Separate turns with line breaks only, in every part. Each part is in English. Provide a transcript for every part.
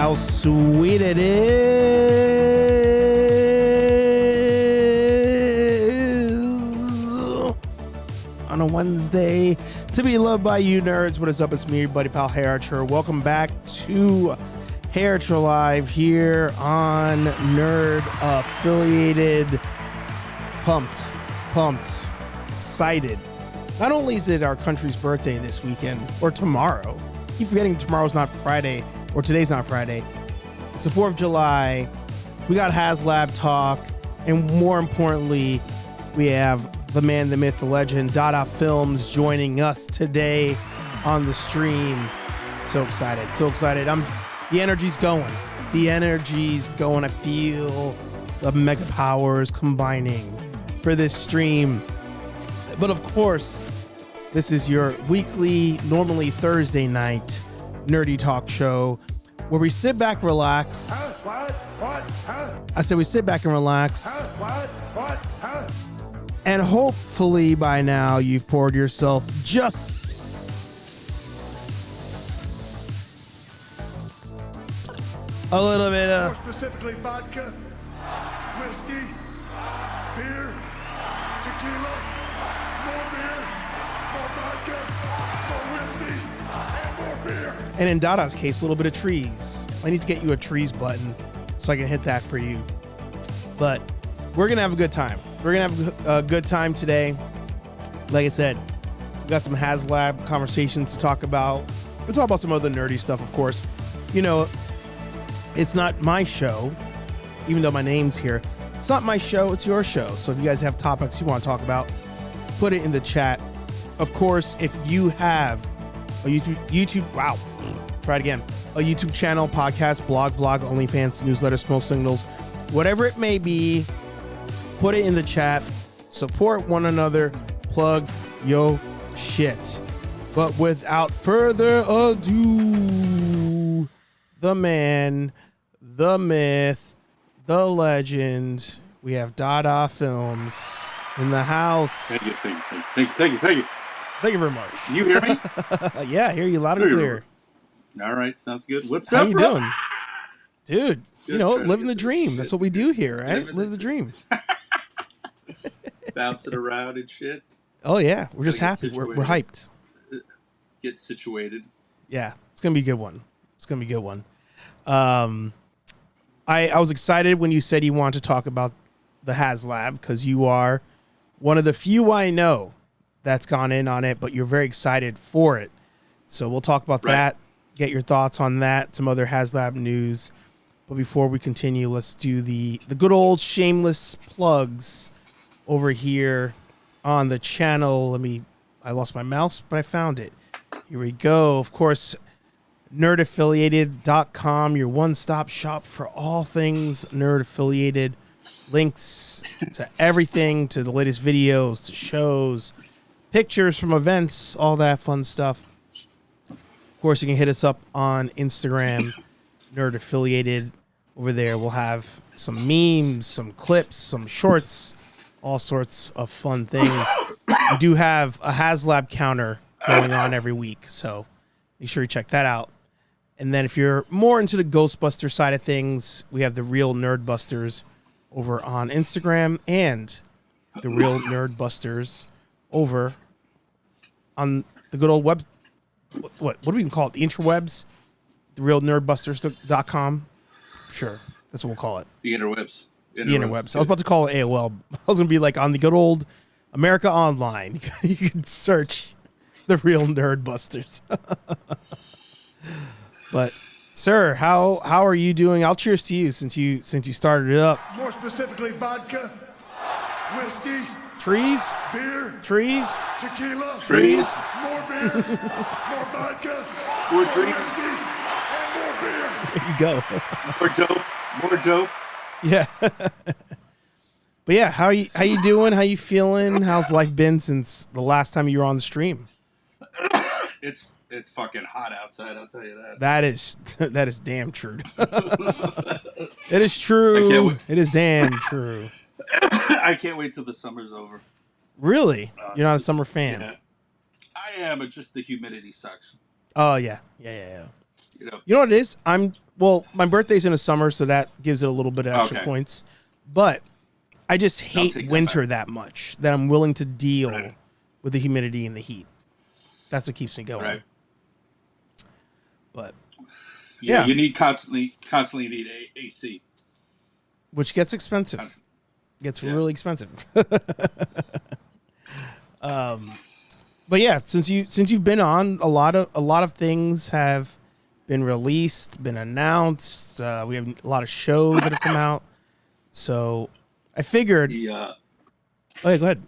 how sweet it is on a Wednesday to be loved by you nerds. What is up? It's me, your buddy pal HeyArcher. Welcome back to HeyArcher Live here on Nerd Affiliated. Pumped, excited. Not only is it our country's birthday this weekend or tomorrow, keep forgetting tomorrow's not Friday or today's not Friday. It's the 4th of July. We got HasLab talk, and more importantly, we have the man, the myth, the legend, Dada Films joining us today on the stream. So excited. The energy's going. I feel the mega powers combining for this stream. But of course, this is your weekly, normally Thursday night nerdy talk show where we sit back, relax. I said we sit back and relax. And hopefully by now you've poured yourself just a little bit of,
more specifically, vodka, whiskey, beer, tequila, more beer, more vodka, more whiskey, and more beer.
and in Dada's case, a little bit of trees. I need to get you a trees button so I can hit that for you. But we're going to have a good time. We're going to have a good time today. Like I said, we got some HasLab conversations to talk about. We'll talk about some other nerdy stuff, of course. You know, it's not my show, even though my name's here. It's not my show, it's your show. So if you guys have topics you want to talk about, put it in the chat. Of course, if you have a YouTube, try it again. A YouTube channel, podcast, blog, vlog, OnlyFans, newsletter, smoke signals, whatever it may be, put it in the chat. Support one another. Plug yo shit. But without further ado, the man, the myth, the legend, we have Dada Films in the house.
Thank you.
Thank you very much.
Can you hear me?
Yeah, I hear you loud and clear.
All right, sounds good. What's
How
up,
you
bro?
doing? Dude, you know, living the dream. That's what we do here, right? Live the dream.
Bouncing around and shit.
Oh, yeah. We're just
Gotta get
happy. We're hyped.
Get situated.
Yeah, it's going to be a good one. I was excited when you said you wanted to talk about the HasLab because you are one of the few I know that's gone in on it, but you're very excited for it. So we'll talk about that, get your thoughts on that, some other HasLab news. But before we continue, let's do the good old shameless plugs over here on the channel. I lost my mouse, but I found it. Here we go. Of course, nerdaffiliated.com, your one-stop shop for all things nerd affiliated. Links to everything, to the latest videos, to shows, pictures from events, all that fun stuff. Of course, you can hit us up on Instagram, Nerd Affiliated. Over there, we'll have some memes, some clips, some shorts, all sorts of fun things. We do have a HasLab counter going on every week, so make sure you check that out. And then if you're more into the Ghostbuster side of things, we have the Real Nerdbusters over on Instagram and the Real Nerdbusters over on the good old web. What do we even call it? The interwebs? The Real Nerdbusters.com? Sure. That's what we'll call it.
The interwebs.
The interwebs. I was about to call it AOL. I was going to be like on the good old America Online. You can search the Real Nerdbusters. But, sir, how are you doing? I'll cheers to you since you started it up.
More specifically, vodka, whiskey,
Trees,
beer,
trees,
tequila,
trees.
more beer, more vodka,
More
more
drinks.
whiskey, and more beer.
There you go.
More dope.
Yeah. But yeah, how you doing? How you feeling? How's life been since the last time you were on the stream?
It's fucking hot outside, I'll tell you that.
That is damn true. It is true. It is damn true.
I can't wait till the summer's over.
Really? You're not a summer fan?
Yeah. I am, but just the humidity sucks.
Oh yeah. You know what it is? My birthday's in the summer, so that gives it a little bit of extra points. But I just hate winter that much that I'm willing to deal with the humidity and the heat. That's what keeps me going.
Right.
But
yeah, you need constantly need AC,
which gets expensive. Gets really expensive. But yeah, since you've been on, a lot of things have been released, been announced. We have a lot of shows that have come out. So I figured.
Yeah.
Oh, yeah, go ahead.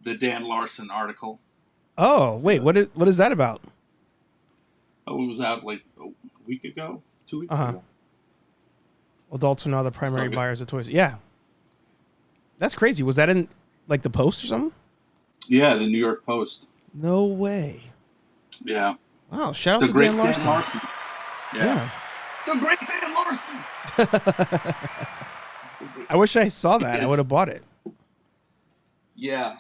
The Dan Larson article.
Oh, wait, what is that about?
Oh, it was out like a week ago, 2 weeks ago.
Adults are now the primary buyers of toys. Yeah. That's crazy. Was that in like the Post or something?
Yeah, the New York Post.
No way.
Yeah.
Wow, shout out to Dan Larson.
Yeah. The great Dan Larson.
I wish I saw that. I would have bought it.
Yeah.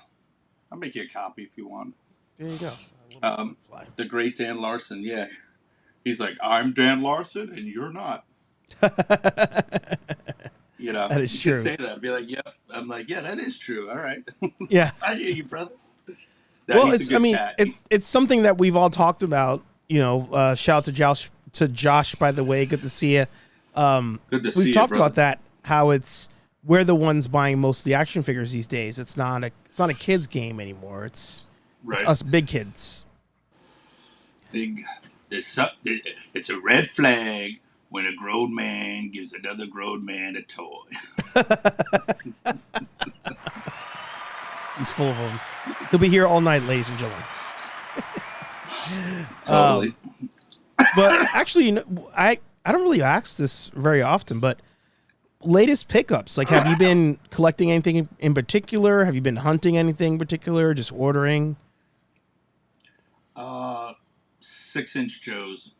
I'll make you a copy if you want.
There you go.
The great Dan Larson, yeah. He's like, I'm Dan Larson and you're not. You know,
that is true.
Can say that. Be like, yep. I'm like, yeah, that is true. All right.
Yeah.
I hear you, brother.
Well, it's something that we've all talked about. You know, shout out to Josh, by the way. Good to see you.
Good to see you.
We've talked about that. How we're the ones buying most of the action figures these days. It's not a kid's game anymore. It's us big kids.
It's a red flag when a grown man gives another grown man a toy.
He's full of them. He'll be here all night, ladies and gentlemen.
Totally.
But actually, I don't really ask this very often, but latest pickups. Like, have you been collecting anything in particular? Have you been hunting anything in particular? Just ordering?
6-inch Joes.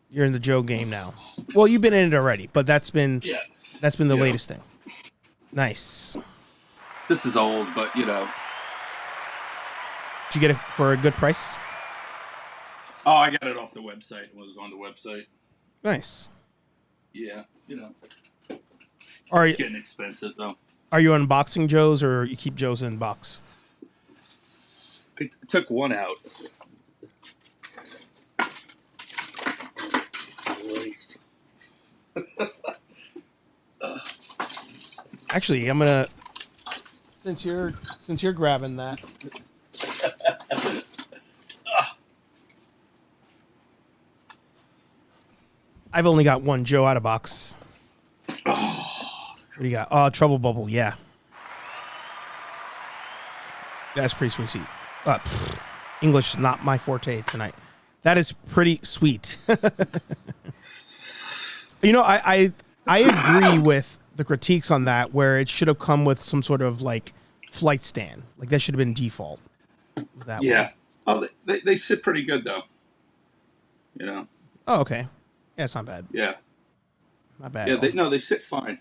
You're in the Joe game now. Well, you've been in it already, but that's been the latest thing. Nice.
This is old, but you know.
Did you get it for a good price?
Oh, I got it off the website. It was on the website.
Nice.
Yeah, you know.
It's
getting expensive though.
Are you unboxing Joes or you keep Joes in box?
I took one out.
Actually, I'm gonna since you're grabbing that. I've only got one Joe out of box. What do you got? Oh, Trouble Bubble, yeah. That's pretty sweet. English is not my forte tonight. That is pretty sweet. You know, I agree with the critiques on that, where it should have come with some sort of like flight stand. Like that should have been default. That way.
Oh, they sit pretty good though. You know.
Oh, okay. Yeah, it's not bad.
Yeah.
Not bad.
Yeah, they sit fine.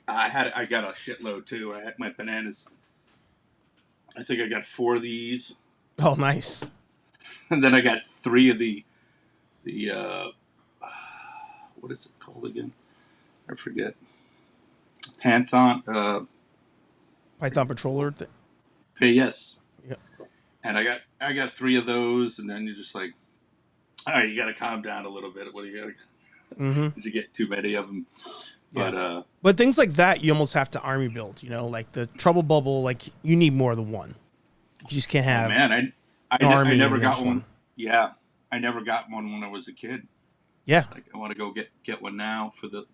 I got a shitload too. I had my bananas. I think I got 4 of these.
Oh, nice.
And then I got 3 of the what is it called again? I forget. Python
Patroller.
Yes.
Yep.
And I got 3 of those, and then you're just like, all right, you got to calm down a little bit. What do you got? Because you get too many of them.
Yeah. But things like that, you almost have to army build. You know, like the Trouble Bubble. Like you need more than one. You just can't have.
Oh, man, I never got one. Yeah, I never got one when I was a kid.
Yeah.
Like I want to go get one now for the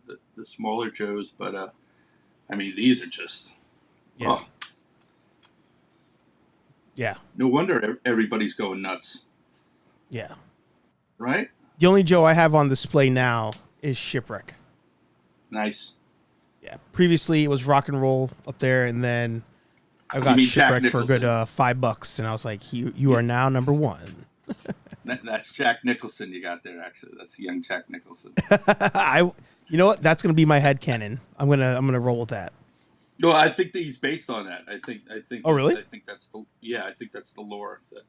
smaller Joes, but I mean these are just.
Yeah.
Oh.
Yeah.
No wonder everybody's going nuts.
Yeah.
Right?
The only Joe I have on display now is Shipwreck.
Nice.
Yeah. Previously, it was Rock and Roll up there, and then I got Shipwreck for a good $5, and I was like, "You are now number 1."
That's Jack Nicholson you got there. Actually, that's young Jack Nicholson.
You know what? That's gonna be my headcanon. I'm gonna roll with that.
No, I think that he's based on that. I think.
Oh, really?
I think that's the lore that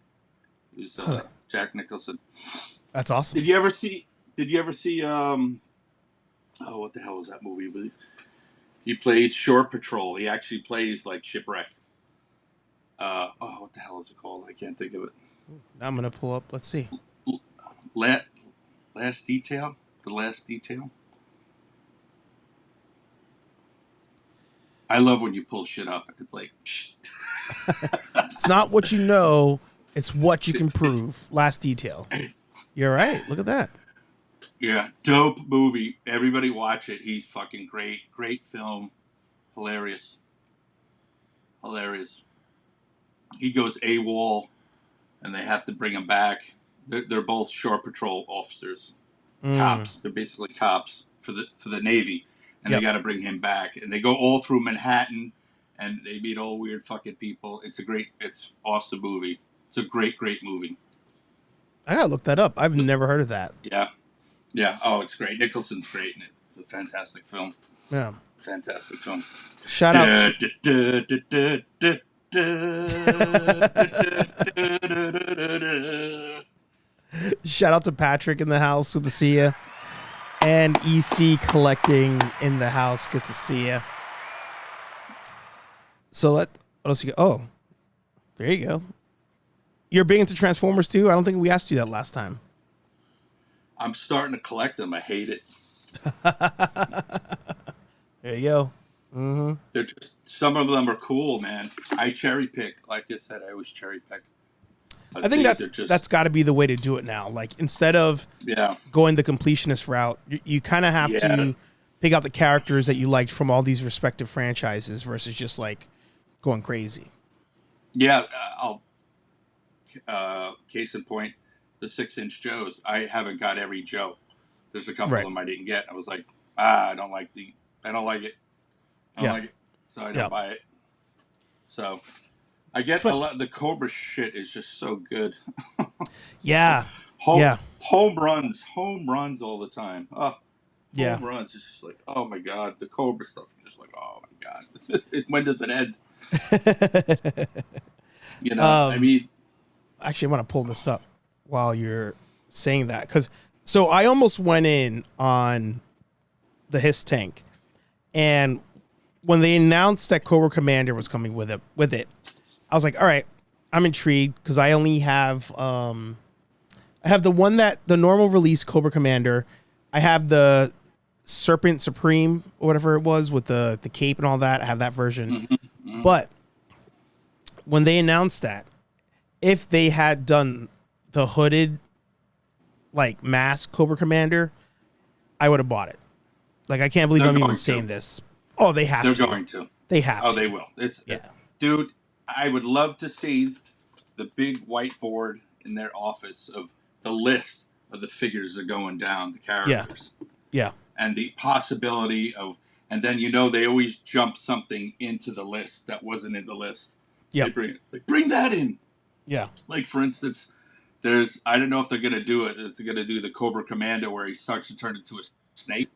is. Jack Nicholson.
That's awesome.
Did you ever see? Oh, what the hell was that movie? He plays Shore Patrol. He actually plays like Shipwreck. What the hell is it called? I can't think of it.
I'm gonna pull up. Let's see.
Last Detail. The Last Detail. I love when you pull shit up. It's like, psh.
It's not what you know, it's what you can prove. Last Detail. You're right. Look at that.
Yeah, dope movie. Everybody watch it. He's fucking great. Great film. Hilarious. He goes AWOL, and they have to bring him back. They're both Shore Patrol officers, cops. They're basically cops for the Navy, and they got to bring him back. And they go all through Manhattan, and they meet all weird fucking people. It's awesome movie. It's a great movie.
I gotta look that up. I've never heard of that.
Yeah. Oh, it's great. Nicholson's great in it. It's a fantastic film.
Yeah.
Fantastic film.
Shout out. Shout out to Patrick in the house. Good to see you. And EC Collecting in the house. Good to see you. So what else you got? Oh, there you go. You're big into Transformers too? I don't think we asked you that last time.
I'm starting to collect them. I hate it.
There you go. Mm-hmm.
They're just, some of them are cool, man. I cherry pick. Like I said, I always cherry pick.
I think that's got to be the way to do it now. Like, instead of going the completionist route, you kind of have to pick out the characters that you liked from all these respective franchises versus just like going crazy.
Yeah, case in point, the 6-inch Joes. I haven't got every Joe. There's a couple of them I didn't get. I was like, I don't like it. I don't like it, so I don't buy it. So I get a lot. The Cobra shit is just so good. Home runs all the time. Home runs. It's just like, oh my god, the Cobra stuff. I'm just like, oh my god, when does it end? I mean,
actually, I want to pull this up while you're saying that, because so I almost went in on the Hiss tank, and when they announced that Cobra Commander was coming with it, I was like, all right, I'm intrigued, because I only have I have the normal release Cobra Commander. I have the Serpent Supreme or whatever it was with the cape and all that. I have that version. Mm-hmm. But when they announced that, if they had done the hooded like mask Cobra Commander, I would have bought it. Like, I can't believe I'm even saying this. Oh, they have to.
They're going to.
They have to.
Oh, they will. Dude, I would love to see the big whiteboard in their office of the list of the figures that are going down, the characters.
Yeah.
And the possibility of, and then they always jump something into the list that wasn't in the list.
Yeah.
They bring that in.
Yeah.
Like, for instance, I don't know if they're going to do it. If they're going to do the Cobra Commando where he starts to turn into a snake.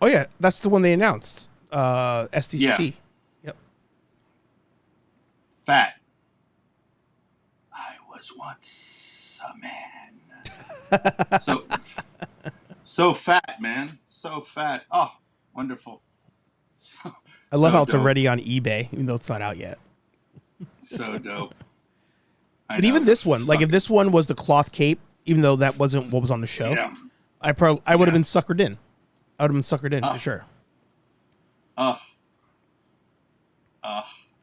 Oh, yeah. That's the one they announced. SDC.
Yeah.
Yep.
Fat. I was once a man. So fat, man. So fat. Oh, wonderful.
I love how it's already on eBay, even though it's not out yet.
So dope.
But even this one, like, if this one was the cloth cape, even though that wasn't what was on the show, I would have been suckered in. I would have been suckered in for sure.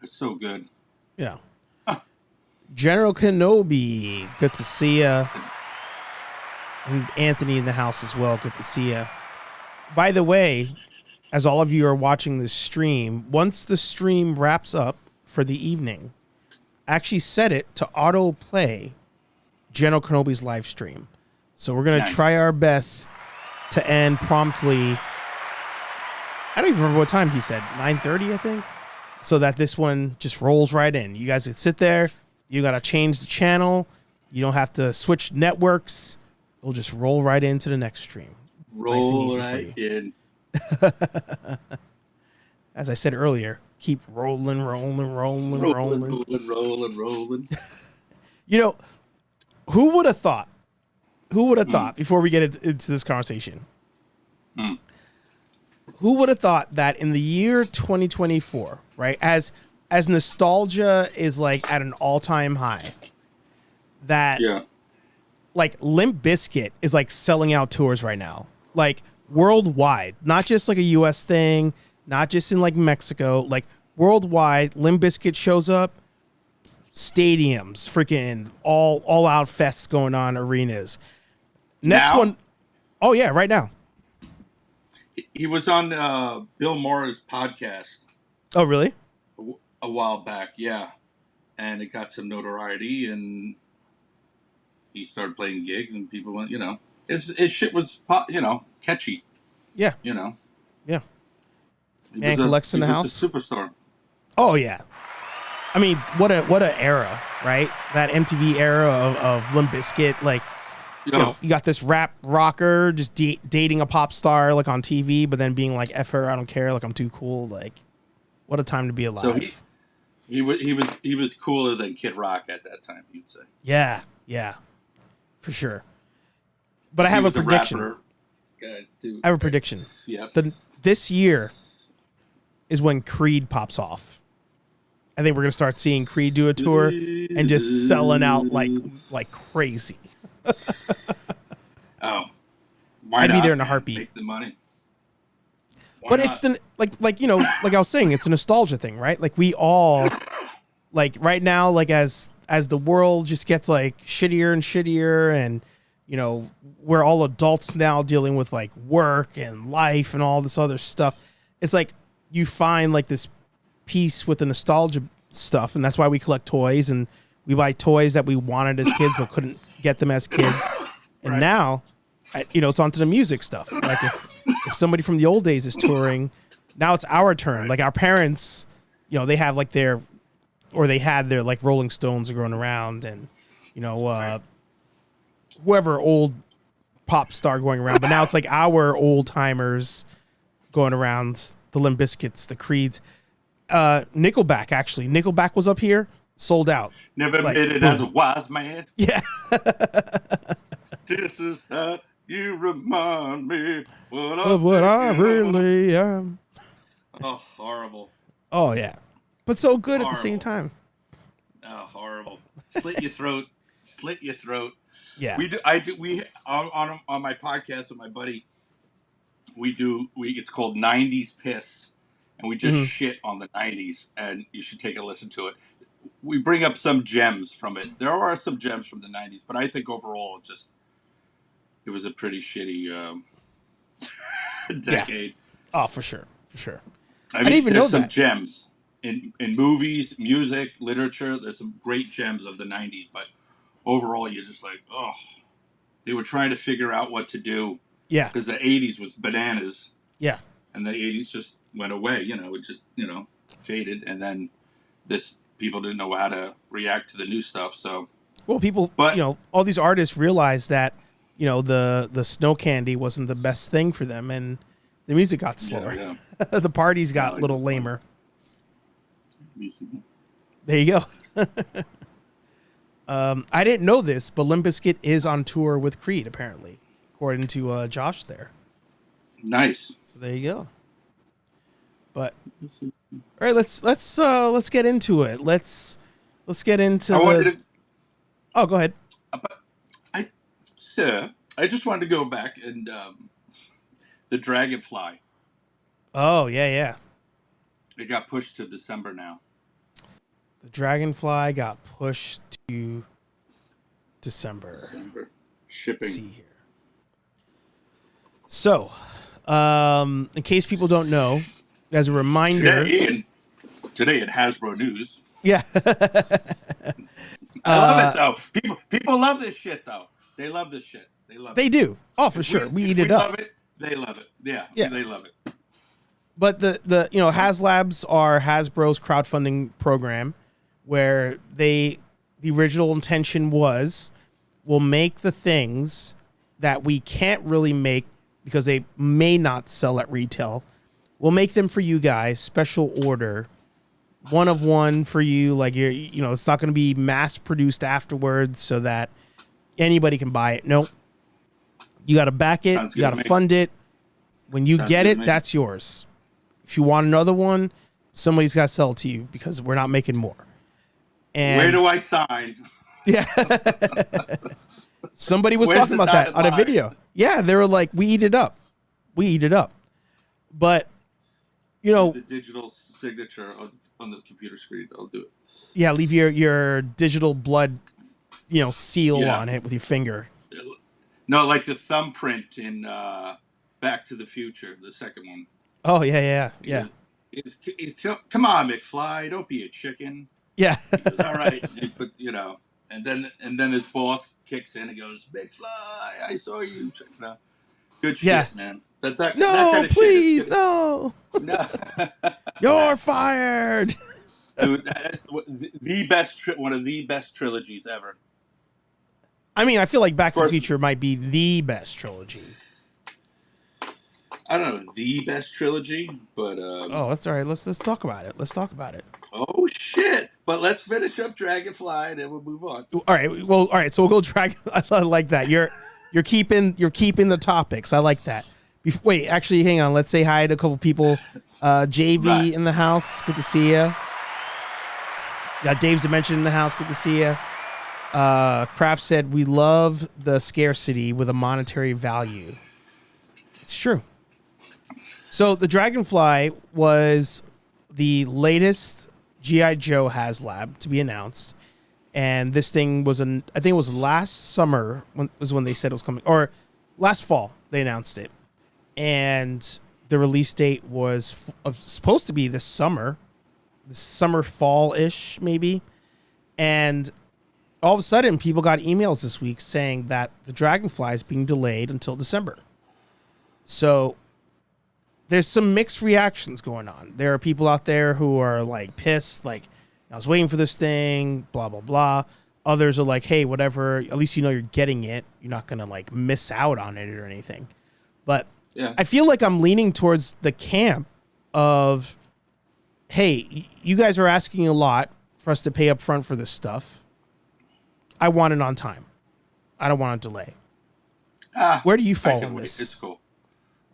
It's so good.
Yeah. General Kenobi, good to see ya. And Anthony in the house as well, good to see ya. By the way, as all of you are watching this stream, once the stream wraps up for the evening, I actually set it to auto play General Kenobi's live stream. So we're going to try our best to end promptly. I don't even remember what time he said, 9:30, I think. So that this one just rolls right in. You guys can sit there. You got to change the channel. You don't have to switch networks. It'll just roll right into the next stream.
Roll right in.
As I said earlier, keep rolling.
Rolling.
Who would have thought? Who would have thought before we get into this conversation? Who would have thought that in the year 2024, right? As nostalgia is like at an all-time high, that like Limp Bizkit is like selling out tours right now, like worldwide, not just like a US thing, not just in like Mexico, like worldwide. Limp Bizkit shows up, stadiums, freaking all out fests going on, arenas. Next
Now?
one, oh yeah, right now.
He was on Bill Maher's podcast
Oh really?
a while back, yeah, and it got some notoriety, and he started playing gigs, and people went, his shit was, catchy.
Yeah.
Yeah.
And collects in the house.
A superstar.
Oh yeah. I mean, what a era, right? That MTV era of Limp Bizkit, like. You got this rap rocker just dating a pop star like on TV, but then being like, "F her, I don't care, like I'm too cool." Like, what a time to be alive.
So he was cooler than Kid Rock at that time, you'd say.
Yeah, for sure. But I have a prediction. I have a prediction.
Yeah.
This year is when Creed pops off. I think we're gonna start seeing Creed do a tour and just selling out like crazy.
Oh,
I'd be there in a heartbeat.
Make the money.
But it's like I was saying, it's a nostalgia thing, right? Like we all, like right now, like as the world just gets like shittier and shittier, and we're all adults now dealing with like work and life and all this other stuff. It's like you find like this peace with the nostalgia stuff, and that's why we collect toys and we buy toys that we wanted as kids but couldn't get them as kids. And
right.
Now, it's onto the music stuff. Like if somebody from the old days is touring, now it's our turn.
Right.
Like our parents, they have like they had their like Rolling Stones going around, and whoever old pop star going around. But now it's like our old timers going around, the Limp Bizkits, the Creeds. Nickelback, actually. Nickelback was up here, sold out.
Never
like,
made it as a wise man.
Yeah.
This is how you remind me
of what I really am.
Oh, horrible.
Oh, yeah. But so good
Horrible.
At the same time.
Oh, horrible. Slit your throat. Slit your throat.
Yeah.
We on my podcast with my buddy, it's called 90s Piss, and we just shit on the 90s, and you should take a listen to it. We bring up some gems from it. There are some gems from the 90s, but I think overall it was a pretty shitty decade.
Yeah. Oh, for sure. For sure.
I didn't even know that. There's some gems in movies, music, literature. There's some great gems of the 90s, but overall you're just like, oh, they were trying to figure out what to do.
Yeah.
Because the 80s was bananas.
Yeah.
And the 80s just went away. It just, faded. And then people didn't know how to react to the new stuff. So,
well, all these artists realized that, the snow candy wasn't the best thing for them, and the music got slower.
Yeah.
The parties got a little lamer. There you go. I didn't know this, but Limp Bizkit is on tour with Creed, apparently, according to Josh there.
Nice.
So there you go. But all right, let's get into it. Let's get into. Oh, go ahead.
I just wanted to go back and the Dragonfly.
Oh yeah.
It got pushed to December now.
The Dragonfly got pushed to December.
Shipping.
Let's see here. So, in case people don't know, as a reminder,
today at Hasbro News.
Yeah.
I love it though. People love this shit though. They love this shit. They do. Oh, for sure. We eat it up. Love it, they love it. Yeah. They love it.
But the HasLabs are Hasbro's crowdfunding program, where the original intention was, we'll make the things that we can't really make because they may not sell at retail. We'll make them for you guys, special order, one of one for you. Like it's not going to be mass produced afterwards, so that anybody can buy it. Nope. You got to back it.
Sounds
You
good
got
to
to
me.
fund it. When you
Sounds
get
good
it,
to me.
that's yours. If you want another one, somebody's got to sell it to you because we're not making more. And
Where do I sign?
yeah. Somebody was
Where's
talking
the
about that
dotted
on a
line?
video. Yeah, they were like, we eat it up. We eat it up. But, you know,
The digital signature on the computer screen. I'll do it.
yeah, leave your digital blood, seal
Yeah.
on it with your finger.
No, like the thumbprint in Back to the Future, the second one.
Oh, yeah.
Come on, McFly, don't be a chicken.
Yeah.
He goes, all right. And he puts, and then his boss kicks in and goes, McFly, I saw you. Check it out. Good shit,
Yeah.
man. That
No,
kind of
please,
shit is
no.
no.
You're fired.
Dude, that is one of the best trilogies ever.
I mean, I feel like Back to the
First-
Future might be the best trilogy.
I don't know the best trilogy, but
Oh, that's all right. Let's talk about it. Let's talk about it.
oh shit! But let's finish up Dragonfly and then we'll move on.
All right. Well, all right. So we'll go Dragon. I like that. You're keeping the topics. I like that. Wait, actually, hang on. Let's say hi to a couple people. JV
Right.
in the house. Good to see you. Got Dave's Dimension in the house. Good to see you. Kraft said we love the scarcity with a monetary value. It's true. So the Dragonfly was the latest G.I. Joe HasLab to be announced. And this thing was I think it was last summer when they said it was coming, or last fall they announced it. And the release date was supposed to be this summer, fall-ish maybe. And all of a sudden people got emails this week saying that the Dragonfly is being delayed until December. So there's some mixed reactions going on. There are people out there who are like pissed, like, I was waiting for this thing, blah, blah, blah. Others are like, hey, whatever, at least you're getting it. You're not going to like miss out on it or anything. But
Yeah.
I feel like I'm leaning towards the camp of, hey, you guys are asking a lot for us to pay up front for this stuff. I want it on time. I don't want a delay. Where do you fall
I can
on
wait.
this?
It's cool.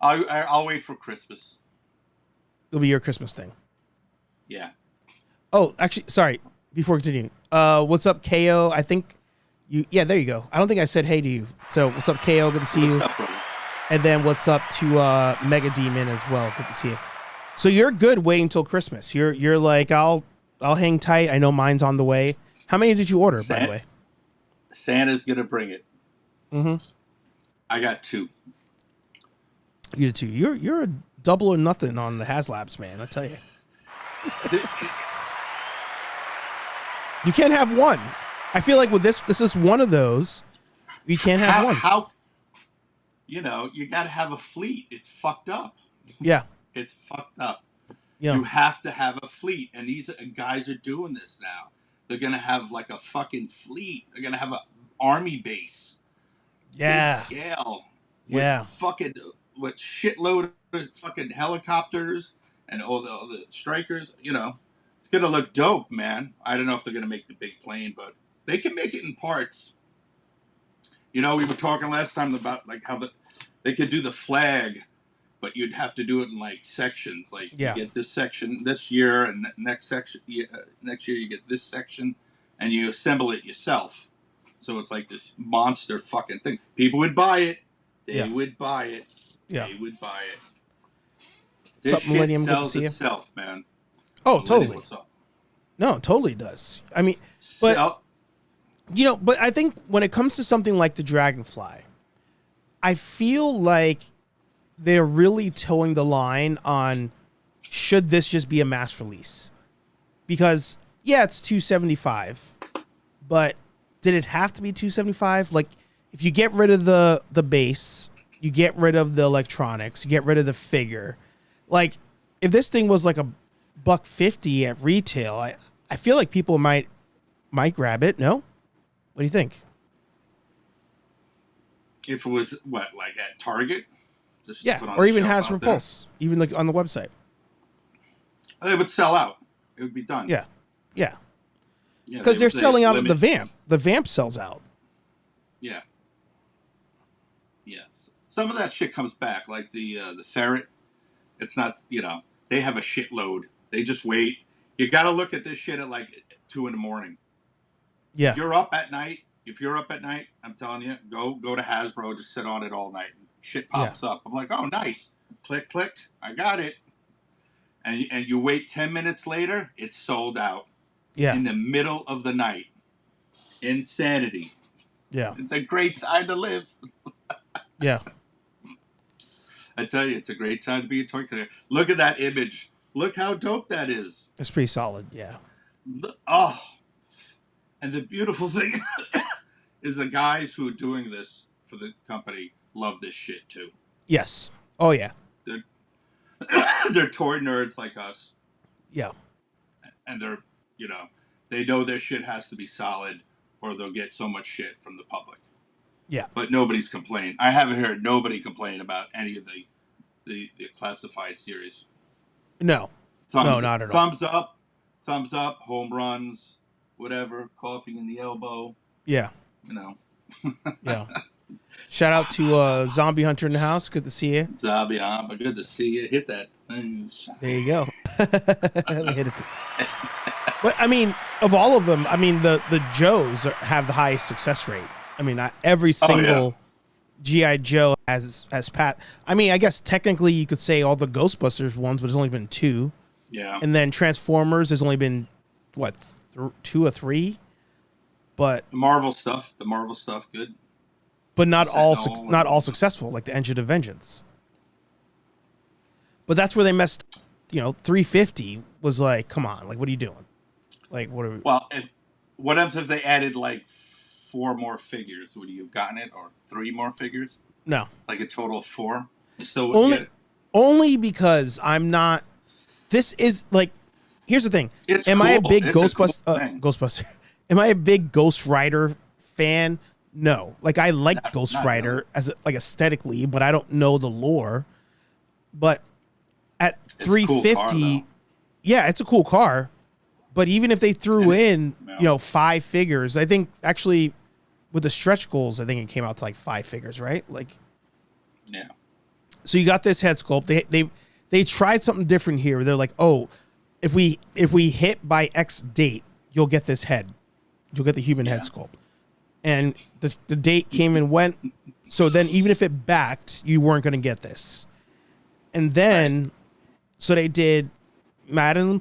I'll wait for Christmas.
It'll be your Christmas thing.
Yeah.
Oh, actually, sorry. Before continuing, what's up, KO? I think you. Yeah, there you go. I don't think I said hey to you. So what's up, KO? Good to see you.
What's up, brother?
And then what's up to Mega Demon as well? Good to see you. So you're good waiting until Christmas. You're like, I'll hang tight. I know mine's on the way. How many did you order, by the way?
Santa's gonna bring it.
Mm-hmm.
I got 2.
You did too. You're a double or nothing on the HasLabs, man. I tell you. You can't have one. I feel like with this is one of those. You can't have one.
How? You got to have a fleet. It's fucked up.
Yeah.
It's fucked up.
Yeah.
You have to have a fleet, and these guys are doing this now. They're gonna have like a fucking fleet. They're gonna have an army base.
Yeah.
Big scale.
Yeah.
With shitload of fucking helicopters and all the strikers. It's gonna look dope, man. I don't know if they're gonna make the big plane, but they can make it in parts. We were talking last time about like how they could do the flag, but you'd have to do it in like sections. Like
Yeah.
you get this section this year, and next year you get this section, and you assemble it yourself. So it's like this monster fucking thing. People would buy it. They would buy it.
Yeah.
They would buy it.
What's
This
up,
shit
Millennium? Good to
sells
see you.
itself, man.
Oh,
Millennium,
totally.
what's up?
No, it totally does. I mean, but but I think when it comes to something like the Dragonfly, I feel like they're really towing the line on should this just be a mass release? Because yeah, it's $275, but did it have to be $275? Like, if you get rid of the base, you get rid of the electronics, you get rid of the figure. Like, if this thing was like $150 at retail, I feel like people might grab it. No, what do you think?
If it was like at Target, just
Yeah,
put on
or
the
even
shelf
has
out there,
Repulse, even like on the website.
it would sell out. It would be done.
Yeah,
Yeah,
because
they
they're
would say
selling out of
limit-
the Vamp. The Vamp sells out.
Yeah. Yeah. Some of that shit comes back, like the ferret. It's not, they have a shitload. They just wait. You got to look at this shit at like 2 a.m.
Yeah.
If you're up at night, I'm telling you, go to Hasbro, just sit on it all night. Shit pops up. I'm like, oh, nice. Click, click. I got it. And you wait 10 minutes later, it's sold out.
Yeah.
In the middle of the night. Insanity.
Yeah.
It's a great time to live.
Yeah.
I tell you, it's a great time to be a toy collector. Look at that image. Look how dope that is.
It's pretty solid. Yeah.
Oh. And the beautiful thing is the guys who are doing this for the company love this shit too.
Yes. Oh, yeah.
They're toy nerds like us.
Yeah.
And they're, they know their shit has to be solid or they'll get so much shit from the public.
Yeah.
But nobody's complained. I haven't heard nobody complain about any of the classified series.
No. No, not at all.
Thumbs up, home runs, whatever, coughing in the elbow.
Yeah.
Yeah.
Shout out to Zombie Hunter in the house. Good to see you.
Zombie Hunter, good to see you. Hit that thing.
There you go. Hit it. But I mean, of all of them, I mean the Joes have the highest success rate. I mean, every single G.I. Joe has Pat. I mean, I guess technically you could say all the Ghostbusters ones, but there's only been 2.
Yeah.
And then Transformers, there's only been 2 or 3. But
the Marvel stuff, good.
But not all successful, like the Engine of Vengeance. But that's where they messed. 350 was like, come on, like, what are you doing? Like, what are we?
Well, what if they added like 4 more figures? Would you have gotten it, or 3 more figures?
No,
like a total of 4. You still wouldn't get it.
Only because I'm not. This is like, here's the thing. Am I a big Ghostbuster? Am I a big Ghost Rider fan? No. Like, I like Ghost Rider as aesthetically, but I don't know the lore. But at 350, it's a cool car. But even if they threw in, 5 figures, I think actually with the stretch goals, I think it came out to like 5 figures, right? Like,
yeah.
So you got this head sculpt. They tried something different here. They're like, oh, if we hit by X date, you'll get this head. You'll get the human head sculpt. And the date came and went. So then even if it backed, you weren't going to get this. And then, so they did Madeline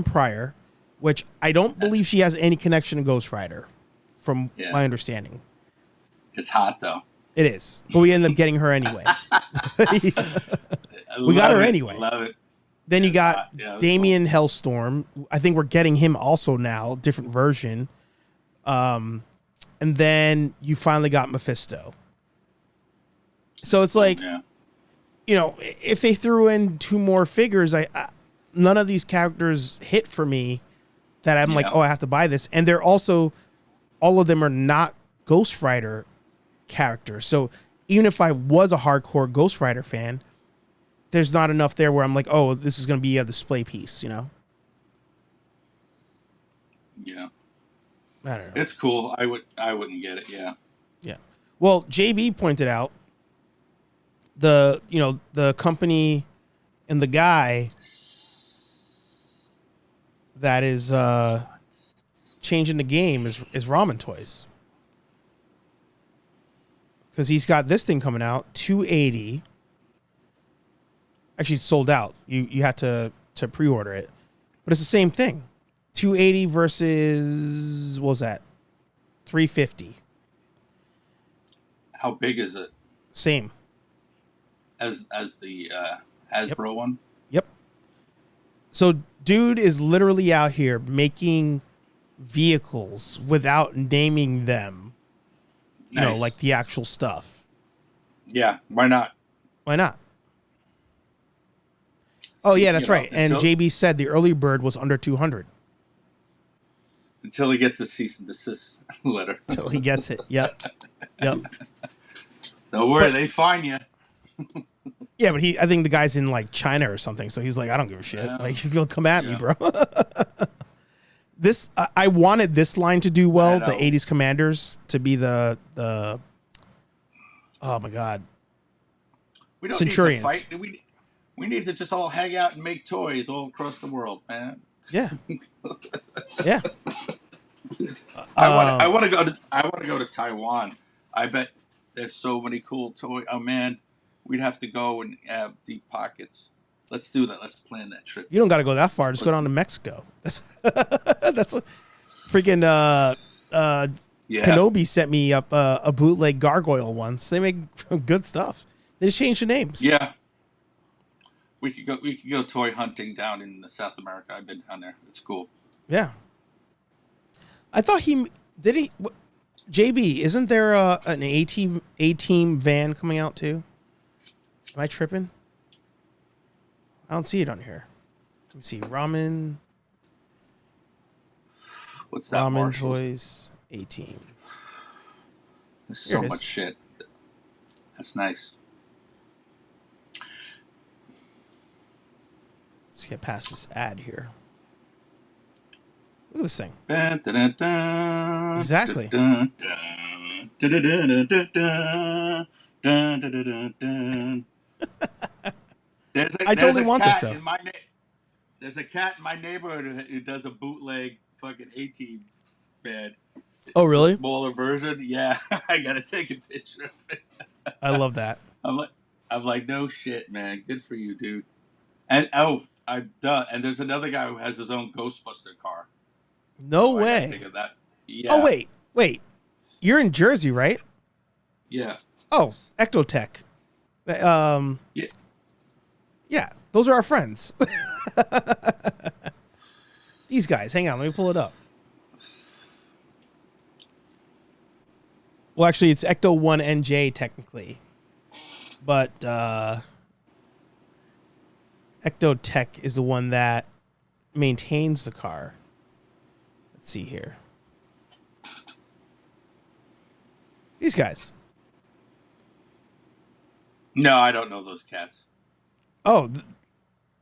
Pryor, which I don't believe she has any connection to Ghost Rider, from my understanding.
It's hot, though.
It is. But we ended up getting her anyway. We got her anyway.
Love it.
Then you got Damien Hellstorm. I think we're getting him also now, different version. And then you finally got Mephisto. So it's like, if they threw in 2 more figures, none of these characters hit for me that I'm like, oh, I have to buy this. And they're also, all of them are not Ghost Rider characters. So even if I was a hardcore Ghost Rider fan, there's not enough there where I'm like, oh, this is going to be a display piece,
Yeah.
I don't know.
It's cool. I wouldn't get it. Yeah.
Yeah. Well, JB pointed out the company and the guy that is changing the game is Ramen Toys. Because he's got this thing coming out, $280. Actually, it's sold out. You had to pre-order it. But it's the same thing. $280 versus, what was that? $350.
How big is it?
Same.
As the Hasbro one?
Yep. So dude is literally out here making vehicles without naming them.
Nice.
Like the actual stuff.
Yeah, why not?
Why not? Oh, yeah, that's right. And JB said the early bird was under 200.
Until he gets a cease and desist letter.
Until he gets it. Yep.
Don't worry, they fine you.
Yeah, but I think the guy's in like China or something, so he's like, I don't give a shit. Yeah. Like, he'll come at me, bro. I wanted this line to do well.
I know.
The '80s Commanders to be the oh my god,
We don't
Centurions.
need to fight. We need to just all hang out and make toys all across the world, man.
Yeah, yeah.
I want to go to Taiwan. I bet there's so many cool toys. Oh man, we'd have to go and have deep pockets. Let's do that. Let's plan that trip.
You don't got to go that far. Just go down to Mexico. That's what freaking Kenobi sent me up a bootleg gargoyle once. They make good stuff. They just changed the names.
Yeah. We could go toy hunting down in South America. I've been down there. It's cool.
Yeah. I thought JB, isn't there an A-team van coming out too? Am I tripping? I don't see it on here. Let me see. Ramen.
What's that?
Ramen
Marshalls?
Toys A-team.
There's so much shit. That's nice.
Let's get past this ad here. Look at this thing.
Dun, dun, dun, dun,
Exactly.
dun, dun, dun, dun, dun, dun, dun, dun, dun, dun, dun.
I totally want this though.
There's a cat in my neighborhood who does a bootleg fucking A-team band.
Oh, really?
A smaller version. Yeah, I gotta take a picture of it.
I love that.
I'm like, no shit, man. Good for you, dude. And I'm done. And there's another guy who has his own Ghostbuster car.
No
I gotta
way.
think of that. Yeah.
Oh, wait. You're in Jersey, right?
Yeah.
Oh, Ectotech.
Yeah.
Yeah, those are our friends. These guys. Hang on, let me pull it up. Well, actually, it's Ecto 1NJ technically. But Ectotech is the one that maintains the car. Let's see here. These guys.
No, I don't know those cats.
Oh,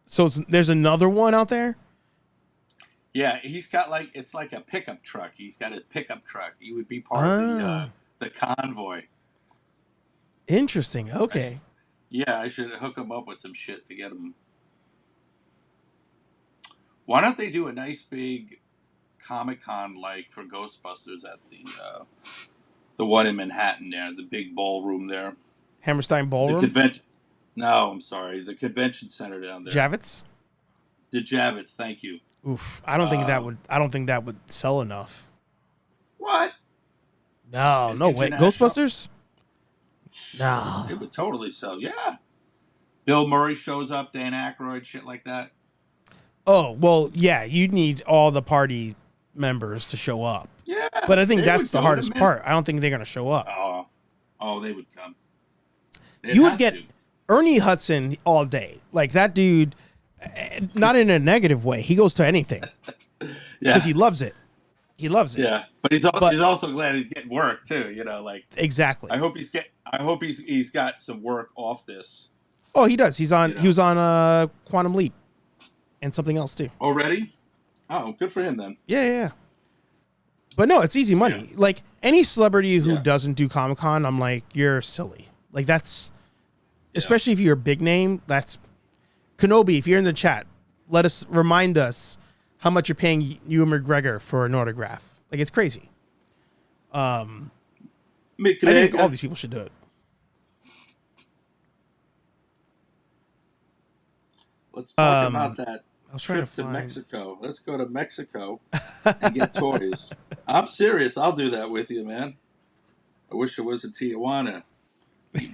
so there's another one out there?
Yeah, he's got it's like a pickup truck. He's got a pickup truck. He would be part of the convoy.
Interesting. Okay.
I should hook him up with some shit to get him. Why don't they do a nice big Comic-Con like for Ghostbusters at the one in Manhattan there, the big ballroom there.
Hammerstein
The
Ballroom?
convention. No, I'm sorry. The convention center down there.
Javits?
The Javits, thank you.
Oof. I don't think that would sell enough.
What?
No way. Ghostbusters? No.
It would totally sell. Yeah. Bill Murray shows up, Dan Aykroyd, shit like that.
Oh, well, yeah, you'd need all the party members to show up.
Yeah.
But I think
they
that's
would
the
go,
hardest
man.
part. I don't think they're going to show up.
Oh, they would come.
You would get Ernie Hudson all day. Like that dude, not in a negative way. He goes to anything because he loves it. He loves it.
Yeah, but he's also glad he's getting work too.
Exactly.
I hope he's got some work off this.
Oh, he does. He was on Quantum Leap and something else too.
Already? Oh, good for him then.
Yeah. But no, it's easy money.
Yeah.
Like any celebrity who doesn't do Comic-Con, I'm like, you're silly. Like that's, especially if you're a big name. That's Kenobi. If you're in the chat, remind us how much you're paying Ewan McGregor for an autograph. Like it's crazy. I think all these people should do it.
Let's talk about that
trip
to Mexico. Let's go to Mexico and get toys. I'm serious. I'll do that with you, man. I wish it was in Tijuana.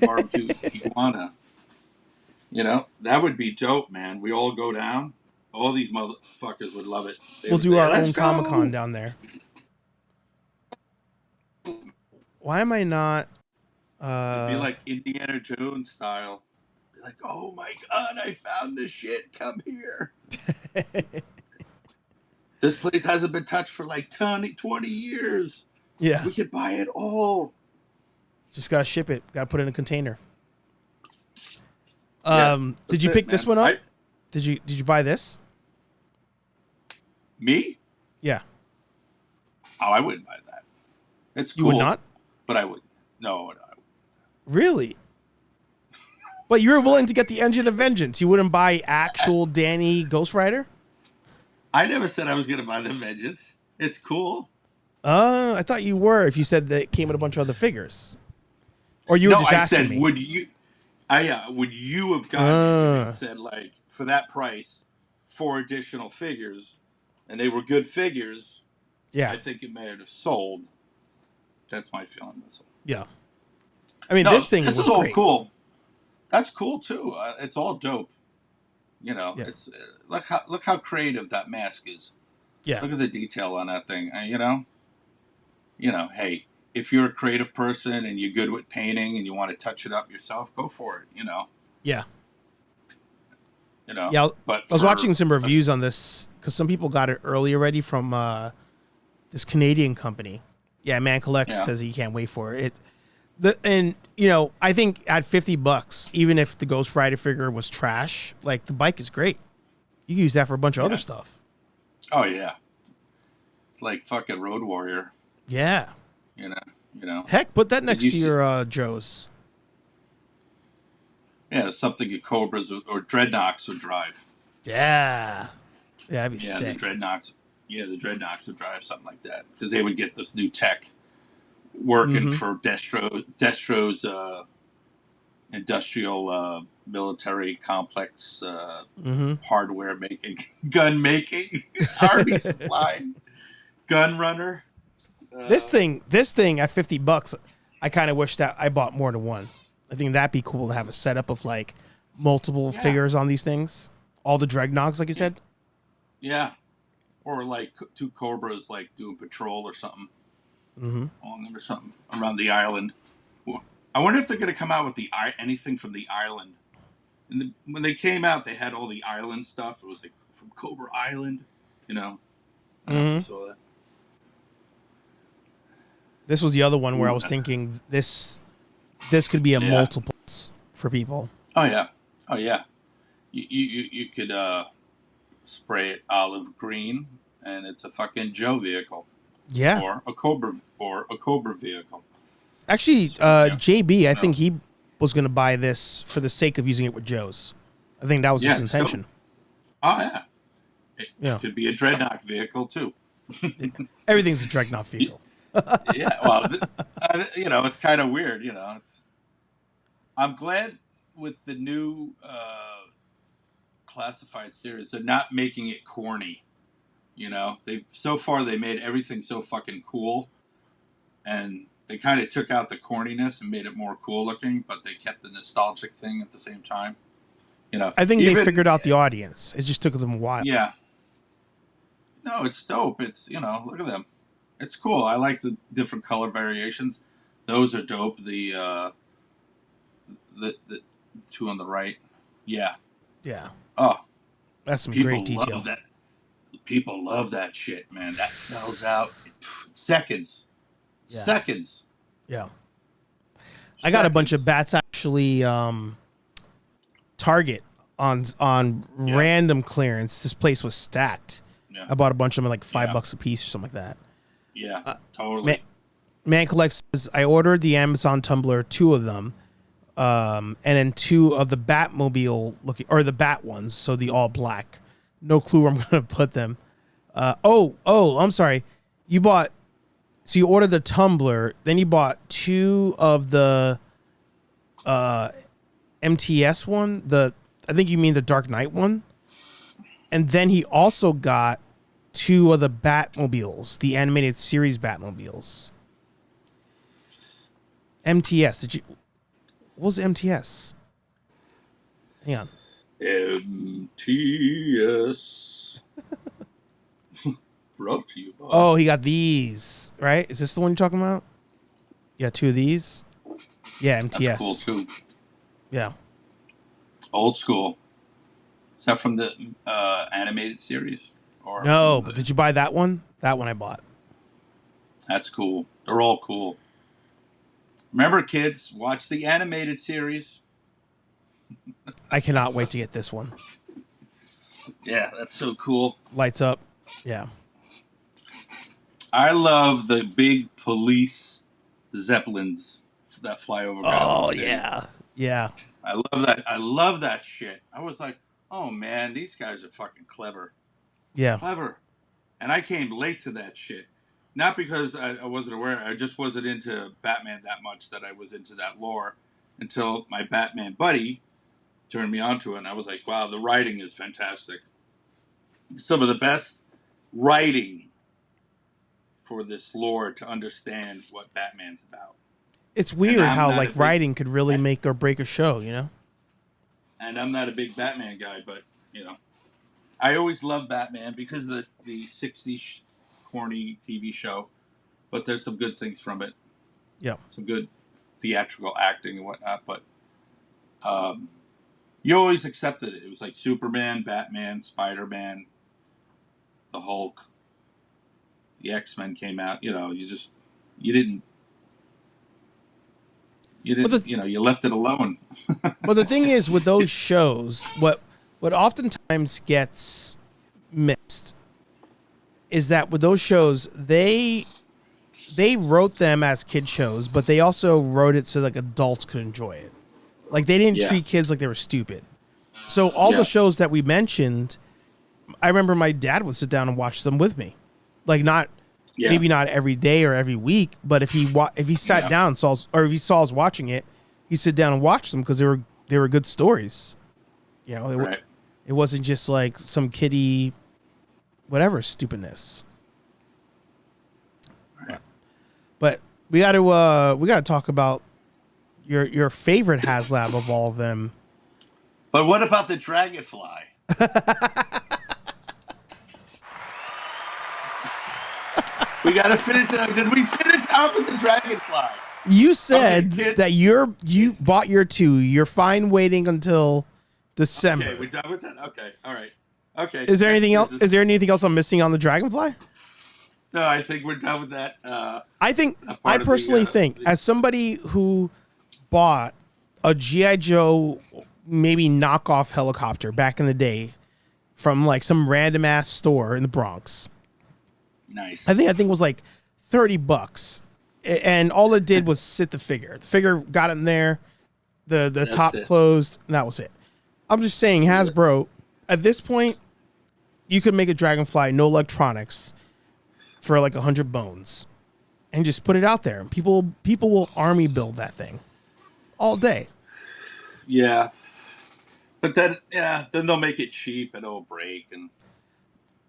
Barbecue Tijuana. That would be dope, man. We all go down. All these motherfuckers would love it.
We'll do our own Comic-Con down there. Why am I not?
It'd be like Indiana Jones style. Be like, oh my god, I found this shit. Come here. This place hasn't been touched for like 20 years.
Yeah.
We could buy it all.
Just gotta ship it. Gotta put it in a container.
Yeah,
did you pick this one up? Did you buy this?
Me?
Yeah.
Oh, I wouldn't buy that. It's cool.
You would not?
But I would. No, I wouldn't.
Really? But you were willing to get the Engine of Vengeance. You wouldn't buy actual Danny Ghost Rider?
I never said I was going to buy the Vengeance. It's cool.
I thought you were if you said that it came with a bunch of other figures. Or you were just asking
I said,
me.
would you have gone in and said, like, for that price, 4 additional figures, and they were good figures,
Yeah.
I think it may have sold. That's my feeling.
Yeah. I mean,
No,
this thing
this
was
is all
great.
cool. That's cool too. It's all dope. You know,
Yeah.
it's look how creative that mask is.
Yeah.
Look at the detail on that thing. You know. Hey, if you're a creative person and you're good with painting and you want to touch it up yourself, go for it. You know.
Yeah.
You know.
Yeah.
But
I was watching some reviews on this because some people got it early already from this Canadian company. Yeah, Man Collects says he can't wait for it. And you know, I think at $50, even if the Ghost Rider figure was trash, like the bike is great. You can use that for a bunch of other stuff.
Oh yeah, it's like fucking Road Warrior.
Yeah.
You know.
Heck, put that next to your Joe's.
Yeah, something that Cobras or Dreadnoks would drive.
Yeah. Yeah, that'd be sick.
The Dreadnoks would drive something like that because they would get this new tech working for Destro's industrial military complex hardware making, gun making, army supply, gun runner.
This thing at $50, I kind of wish that I bought more than one. I think that'd be cool to have a setup of like multiple figures on these things. All the Dreadnoks, like you said.
Yeah. Or like 2 Cobras like doing patrol or something. Or something around the island. I wonder if they're going to come out with anything from the island. And when they came out, they had all the island stuff. It was like from Cobra Island, you know. So that.
This was the other one where I was thinking this could be a multiples for people.
Oh yeah. You could spray it olive green, and it's a fucking Joe vehicle.
Yeah.
Or a Cobra vehicle.
Actually, JB, I think he was going to buy this for the sake of using it with Joe's. I think that was his intention.
Oh yeah. It could be a Dreadnought vehicle too.
Everything's a Dreadnought vehicle.
Yeah, well, it's kind of weird, I'm glad with the new classified series, they're not making it corny. They made everything so fucking cool, and they kind of took out the corniness and made it more cool looking, but they kept the nostalgic thing at the same time.
I think they figured out the audience. It just took them a while.
Yeah. No, it's dope. It's, look at them. It's cool. I like the different color variations. Those are dope. The 2 on the right. Yeah.
Yeah.
Oh.
That's some great detail.
Love that. People love that shit, man. That sells out in seconds.
Yeah.
Seconds.
Yeah. I got a bunch of bats actually Target on random clearance. This place was stacked. Yeah. I bought a bunch of them at like $5 a piece or something like that.
Yeah, totally.
Man Collects says, I ordered the Amazon tumbler, 2 of them, and then 2 of the Batmobile looking, or the Bat ones, so the all black. No clue where I'm going to put them. I'm sorry. You ordered the tumbler, then you bought 2 of the MTS one, I think you mean the Dark Knight one, and then he also got 2 of the Batmobiles, the animated series Batmobiles. MTS. What was MTS? Hang on.
MTS. Brought to you by.
Oh, he got these, right? Is this the one you're talking about? You got 2 of these? Yeah, MTS.
That's cool too.
Yeah.
Old school. Is that from the animated series? Or
no, but did you buy that one? That one I bought.
That's cool. They're all cool. Remember, kids, watch the animated series.
I cannot wait to get this one.
Yeah, that's so cool.
Lights up. Yeah.
I love the big police zeppelins that fly over Gotham City.
Yeah.
I love that. I love that shit. I was like, oh man, these guys are fucking clever.
Yeah.
Clever. And I came late to that shit. Not because I wasn't aware. I just wasn't into Batman that much that I was into that lore until my Batman buddy turned me onto it. And I was like, wow, the writing is fantastic. Some of the best writing for this lore to understand what Batman's about.
It's weird how like writing could really make or break a show, you know?
And I'm not a big Batman guy, but, you know, I always loved Batman because of the 60s corny TV show, but there's some good things from it.
Yeah.
Some good theatrical acting and whatnot, but you always accepted it. It was like Superman, Batman, Spider-Man, the Hulk, the X-Men came out. You know, you didn't, you left it alone.
Well, the thing is with those shows, what oftentimes gets missed is that with those shows, they wrote them as kid shows, but they also wrote it so like adults could enjoy it. Like they didn't treat kids like they were stupid. So all the shows that we mentioned, I remember my dad would sit down and watch them with me. Like maybe not every day or every week, but if he sat down and saw if he saw us watching it, he'd sit down and watch them because they were good stories. You know, it wasn't just like some kiddie whatever stupidness. Right. But we got to talk about your favorite HasLab of all of them.
But what about the Dragonfly? We got to finish it. Did we finish out with the Dragonfly?
You said that you bought your 2. You're fine waiting until December.
Okay, we're done with that? Okay, all right. Okay.
Is there anything else? Is there anything else I'm missing on the Dragonfly?
No, I think we're done with that.
I personally think, as somebody who bought a G.I. Joe maybe knockoff helicopter back in the day from like some random ass store in the Bronx.
Nice.
I think it was like $30, and all it did was sit the figure. The figure got in there, the top closed, and that was it. I'm just saying, Hasbro, at this point, you could make a Dragonfly, no electronics, for like 100 bones, and just put it out there. People will army build that thing all day.
Yeah, but then they'll make it cheap and it'll break, and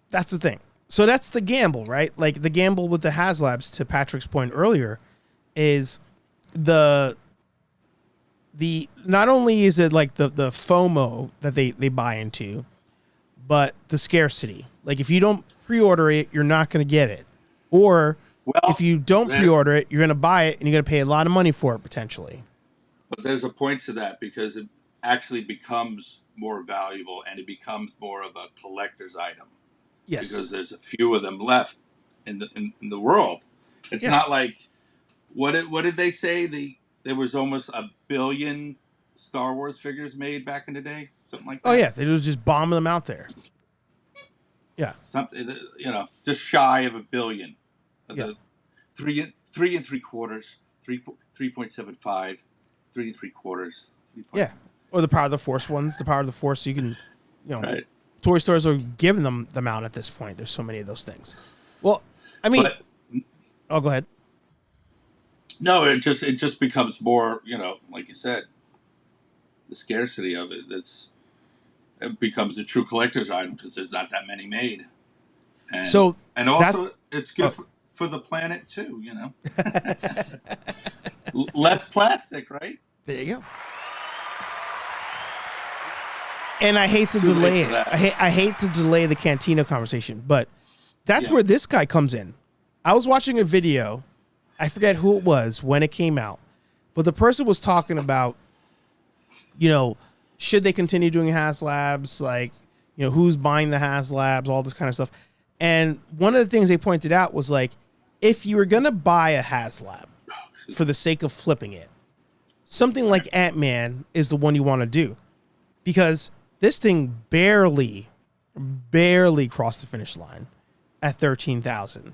that's the thing. So that's the gamble, right? Like the gamble with the HasLabs, to Patrick's point earlier, is the not only is it like the FOMO that they buy into, but the scarcity. Like if you don't pre-order it, you're not going to get it. Or if you don't pre-order it, you're going to buy it and you're going to pay a lot of money for it potentially.
But there's a point to that because it actually becomes more valuable and it becomes more of a collector's item.
Yes.
Because there's a few of them left in the world. It's not like what did they say? There was almost 1 billion Star Wars figures made back in the day, something like that.
Oh yeah, they was just bombing them out there. Yeah,
something just shy of 1 billion.
Yeah.
The 3 3/4, 3.75, 3 3/4.
Yeah, or the Power of the Force ones. The Power of the Force, you can,
Right.
Toy stores are giving them out at this point. There's so many of those things. Well, I mean, go ahead.
No, it just becomes more, like you said, the scarcity of it. It becomes a true collector's item because there's not that many made. And, and also it's good for the planet too, Less plastic, right?
There you go. And I hate to delay it. I hate to delay the Cantina conversation, but that's where this guy comes in. I was watching a video. I forget who it was when it came out, but the person was talking about, should they continue doing HasLabs? Like, who's buying the HasLabs, all this kind of stuff. And one of the things they pointed out was like, if you were going to buy a HasLab for the sake of flipping it, something like Ant-Man is the one you want to do, because this thing barely crossed the finish line at 13,000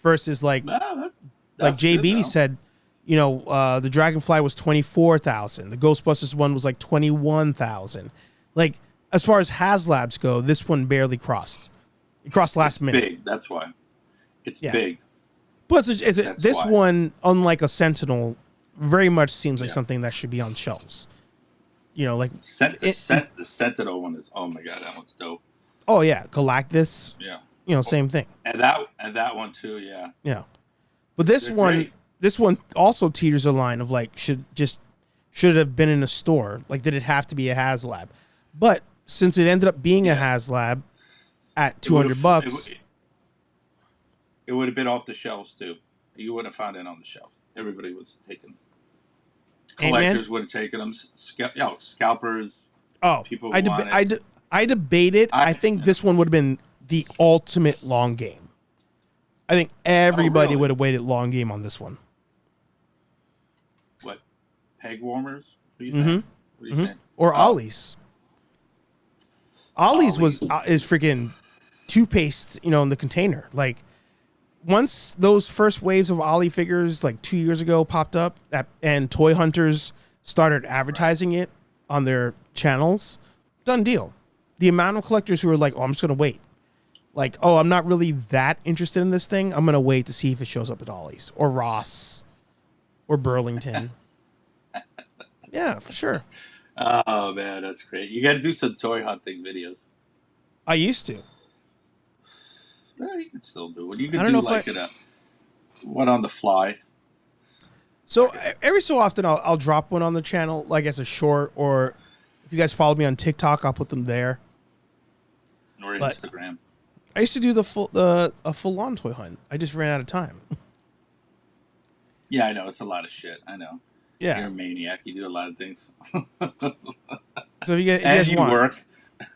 versus like
That's
JB
good,
said, you know, the Dragonfly was 24,000. The Ghostbusters one was like 21,000. Like as far as HasLabs go, this one barely crossed. It crossed last minute.
Big. That's why. It's big.
But this one, unlike a Sentinel, very much seems like something that should be on shelves. You know, like
the Sentinel one is. Oh my god, that one's dope.
Oh yeah, Galactus.
Yeah.
You know, same thing.
And that one too. Yeah.
Yeah. But this one also teeters a line of like should it have been in a store? Like, did it have to be a HasLab? But since it ended up being a HasLab at $200,
it would have been off the shelves too. You wouldn't have found it on the shelf. Everybody was taking. Collectors would have taken them. Scalpers.
Oh,
people.
I debated. I think this one would have been the ultimate long game. I think everybody would have waited long game on this one.
What? Peg warmers? What are you saying? What are you saying?
Or Ollie's. Ollie's is freaking toothpaste, you know, in the container. Like, once those first waves of Ollie figures, like 2 years ago, popped up, and toy hunters started advertising it on their channels, done deal. The amount of collectors who are like, oh, I'm just going to wait. Like, oh, I'm not really that interested in this thing. I'm going to wait to see if it shows up at Ollie's or Ross or Burlington. Yeah, for sure.
Oh, man, that's great. You got to do some toy hunting videos.
I used to.
Yeah, you can still do it. You can do like one on the fly.
So every so often I'll drop one on the channel, like as a short, or if you guys follow me on TikTok, I'll put them there.
Or Instagram.
I used to do a full-on toy hunt. I just ran out of time.
Yeah, I know. It's a lot of shit. I know.
Yeah.
You're a maniac. You do a lot of things.
So if you guys want.
Work.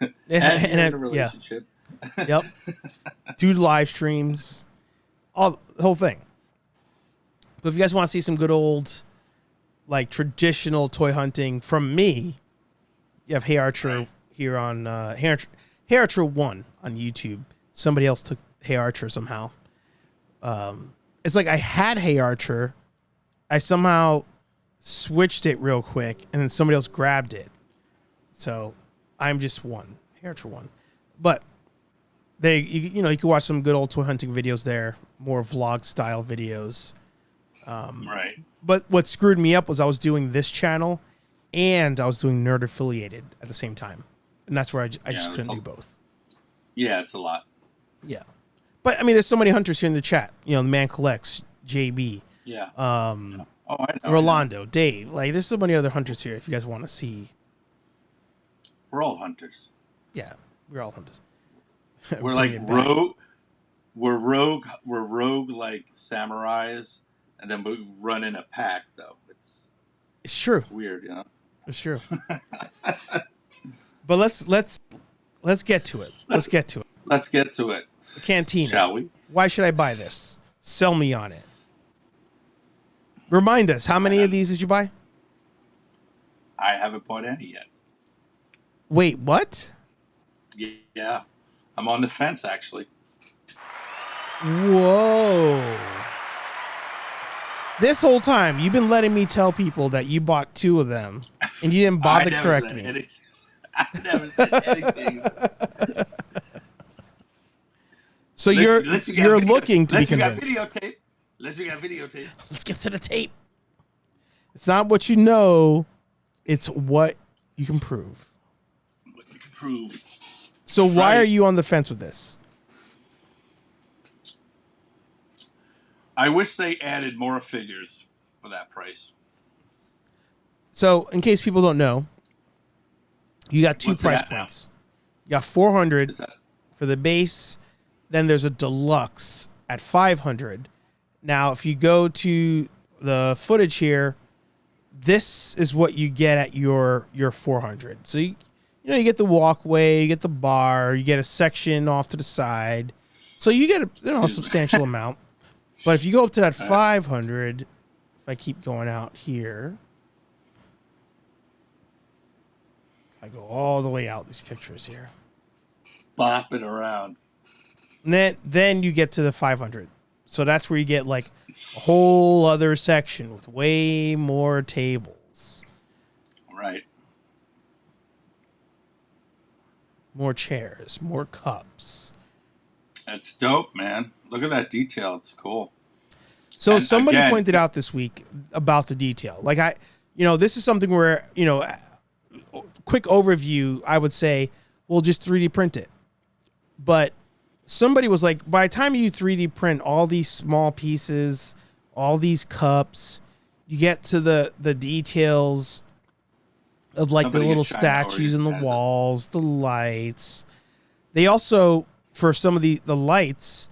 And you're in a relationship.
Yeah. Yep. Do live streams. The whole thing. But if you guys want to see some good old, like, traditional toy hunting from me, you have HeyArcher here on HeyArcher 1 on YouTube. Somebody else took HeyArcher somehow. It's like I had HeyArcher. I somehow switched it real quick, and then somebody else grabbed it. So I'm just one. HeyArcher 1. But you can watch some good old toy hunting videos there, more vlog style videos.
Right.
But what screwed me up was I was doing this channel and I was doing Nerd Affiliated at the same time. And that's where I just couldn't do both.
Yeah, it's a lot.
Yeah. But, I mean, there's so many hunters here in the chat. You know, the Man Collects, JB.
Yeah.
Oh, I know. Rolando, Dave. Like, there's so many other hunters here if you guys want to see.
We're all hunters.
Yeah, we're all hunters.
We're like rogue. We're rogue like samurais, and then we run in a pack. Though it's
true.
It's weird, you know.
It's true. But let's get to it. Let's get to it.
Let's get to it.
The Cantina.
Shall we?
Why should I buy this? Sell me on it. Remind us, how many of these did you buy?
I haven't bought any yet.
Wait, what?
Yeah. I'm on the fence, actually.
Whoa. This whole time, you've been letting me tell people that you bought 2 of them, and you didn't bother to correct me.
I never said anything.
So you're looking to be convinced.
Unless you got videotape.
Let's get to the tape. It's not what you know, it's what you can prove.
What you can prove.
So why are you on the fence with this?
I wish they added more figures for that price.
So, in case people don't know, you got 2 price points. You got 400 for the base, then there's a deluxe at 500. Now, if you go to the footage here, this is what you get at your 400. So you get the walkway, you get the bar, you get a section off to the side. So you get a substantial amount. But if you go up to that 500, if I keep going out here, I go all the way out these pictures here.
Bopping around.
And then you get to the 500. So that's where you get like a whole other section with way more tables.
Right.
More chairs, more cups.
It's dope, man. Look at that detail. It's cool.
So
And
somebody
again,
pointed out this week about the detail. Like this is something where, quick overview, I would say, well, just 3D print it. But somebody was like, by the time you 3D print all these small pieces, all these cups, you get to the details of like
Somebody
the little
in China
statues in the
already has it.
walls, the lights. They also, for some of the lights,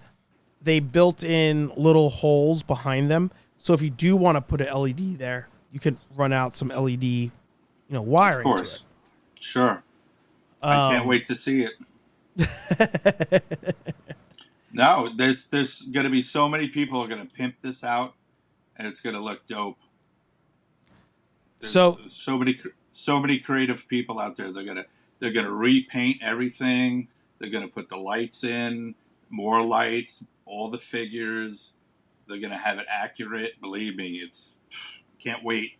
they built in little holes behind them. So if you do want to put an LED there, you could run out some LED, wiring
Of
to
course.
it.
Sure. I can't wait to see it. No, there's going to be so many people are going to pimp this out, and it's going to look dope. There's so many creative people out there. They're gonna repaint everything. They're gonna put the lights in, more lights, all the figures. They're gonna have it accurate. Believe me, can't wait.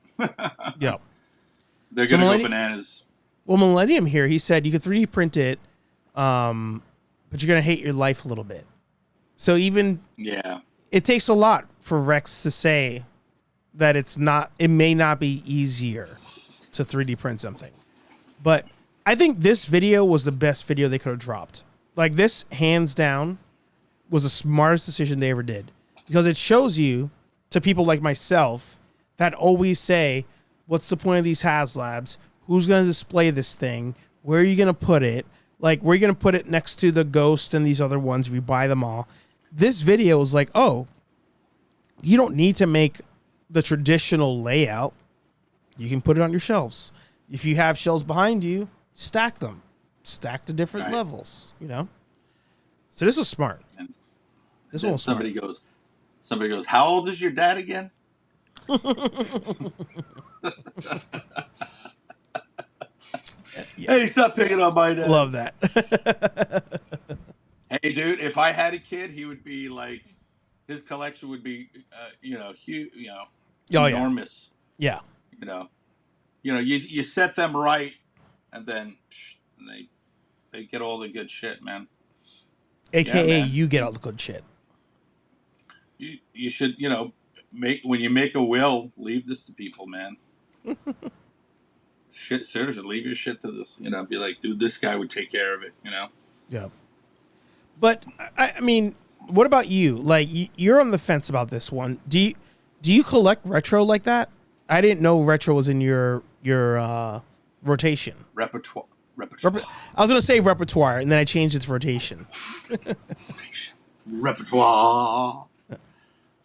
Yeah.
They're
So
gonna go bananas.
Well, Millennium here, he said you could 3D print it, but you're gonna hate your life a little bit. So it takes a lot for Rex to say that it may not be easier to 3D print something. But I think this video was the best video they could have dropped. Like, this, hands down, was the smartest decision they ever did. Because it shows you, to people like myself, that always say, what's the point of these HasLabs? Who's going to display this thing? Where are you going to put it? Like, where are you going to put it next to the Ghost and these other ones if you buy them all? This video is like, oh, you don't need to make the traditional layout. You can put it on your shelves. If you have shelves behind you, stack them. Stack to different levels, So this was smart.
And
This
then
was smart.
somebody goes, how old is your dad again? Hey, stop picking on my dad.
Love that.
Hey, dude, if I had a kid, he would be like, his collection would be, huge, enormous.
Yeah.
You set them right, and then they get all the good shit, man.
AKA,
man.
you get all the good shit.
You should, when you make a will, leave this to people, man. Shit, seriously, leave your shit to this. Be like, dude, this guy would take care of it.
Yeah. But I mean, what about you? Like, you're on the fence about this one. Do you collect retro like that? I didn't know retro was in your rotation.
Repertoire.
I was gonna say repertoire, and then I changed its rotation.
Repertoire.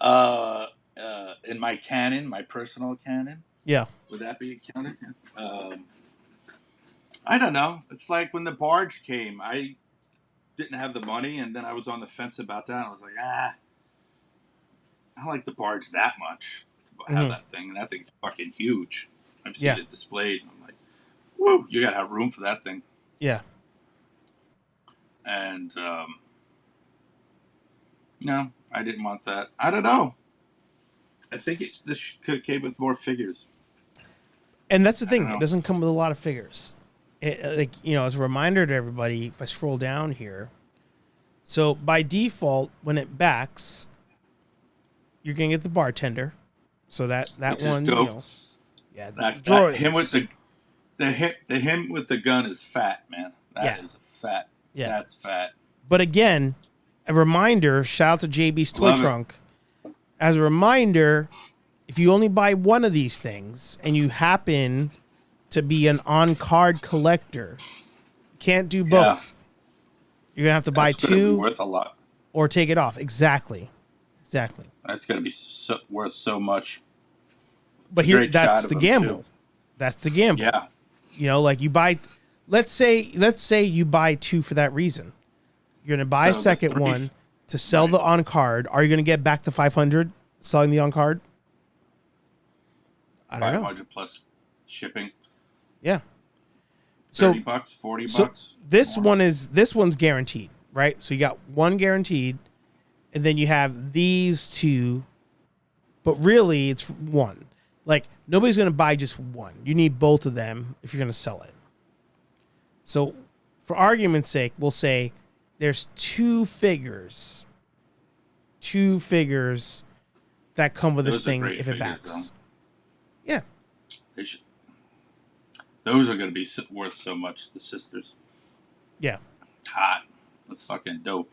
In my canon, my personal canon.
Yeah.
Would that be counted? I don't know. It's like when the barge came, I didn't have the money, and then I was on the fence about that. I was like, I don't like the barge that much to have that thing. And that thing's fucking huge. I've seen it displayed. I'm like, whoa, you gotta have room for that thing.
Yeah.
And no, I didn't want that. I don't know. I think this could have came with more figures.
And that's the thing. It doesn't come with a lot of figures. As a reminder to everybody, if I scroll down here, so by default, when it backs, you're gonna get the bartender. So that
Which
one,
is dope.
droids.
Him with the him with the gun is fat, man. That is fat.
Yeah,
that's fat.
But again, a reminder. Shout out to JB's Toy
Love it.
Trunk. As a reminder, if you only buy one of these things and you happen to be an on-card collector, you can't do both. You're going to have to buy
That's gonna be
two
worth a lot.
or take it off. Exactly.
That's going to be worth so much.
But
It's a great
that's
shot
the
of them,
gamble.
too.
That's the gamble.
Yeah.
Like you buy, let's say you buy two for that reason. You're going to buy a
So the
second
three-
one to sell the on-card. Are you going to get back to 500 selling the on-card? I don't know.
500 plus shipping.
Yeah.
30 bucks, 40 bucks.
This
more.
one's guaranteed, right? So you got one guaranteed, and then you have these two, but really it's one. Like, nobody's going to buy just one. You need both of them if you're going to sell it. So, for argument's sake, we'll say there's two figures that come with this thing if it backs. Yeah.
They should. Those are going to be worth so much, the sisters.
Yeah.
Hot. That's fucking dope.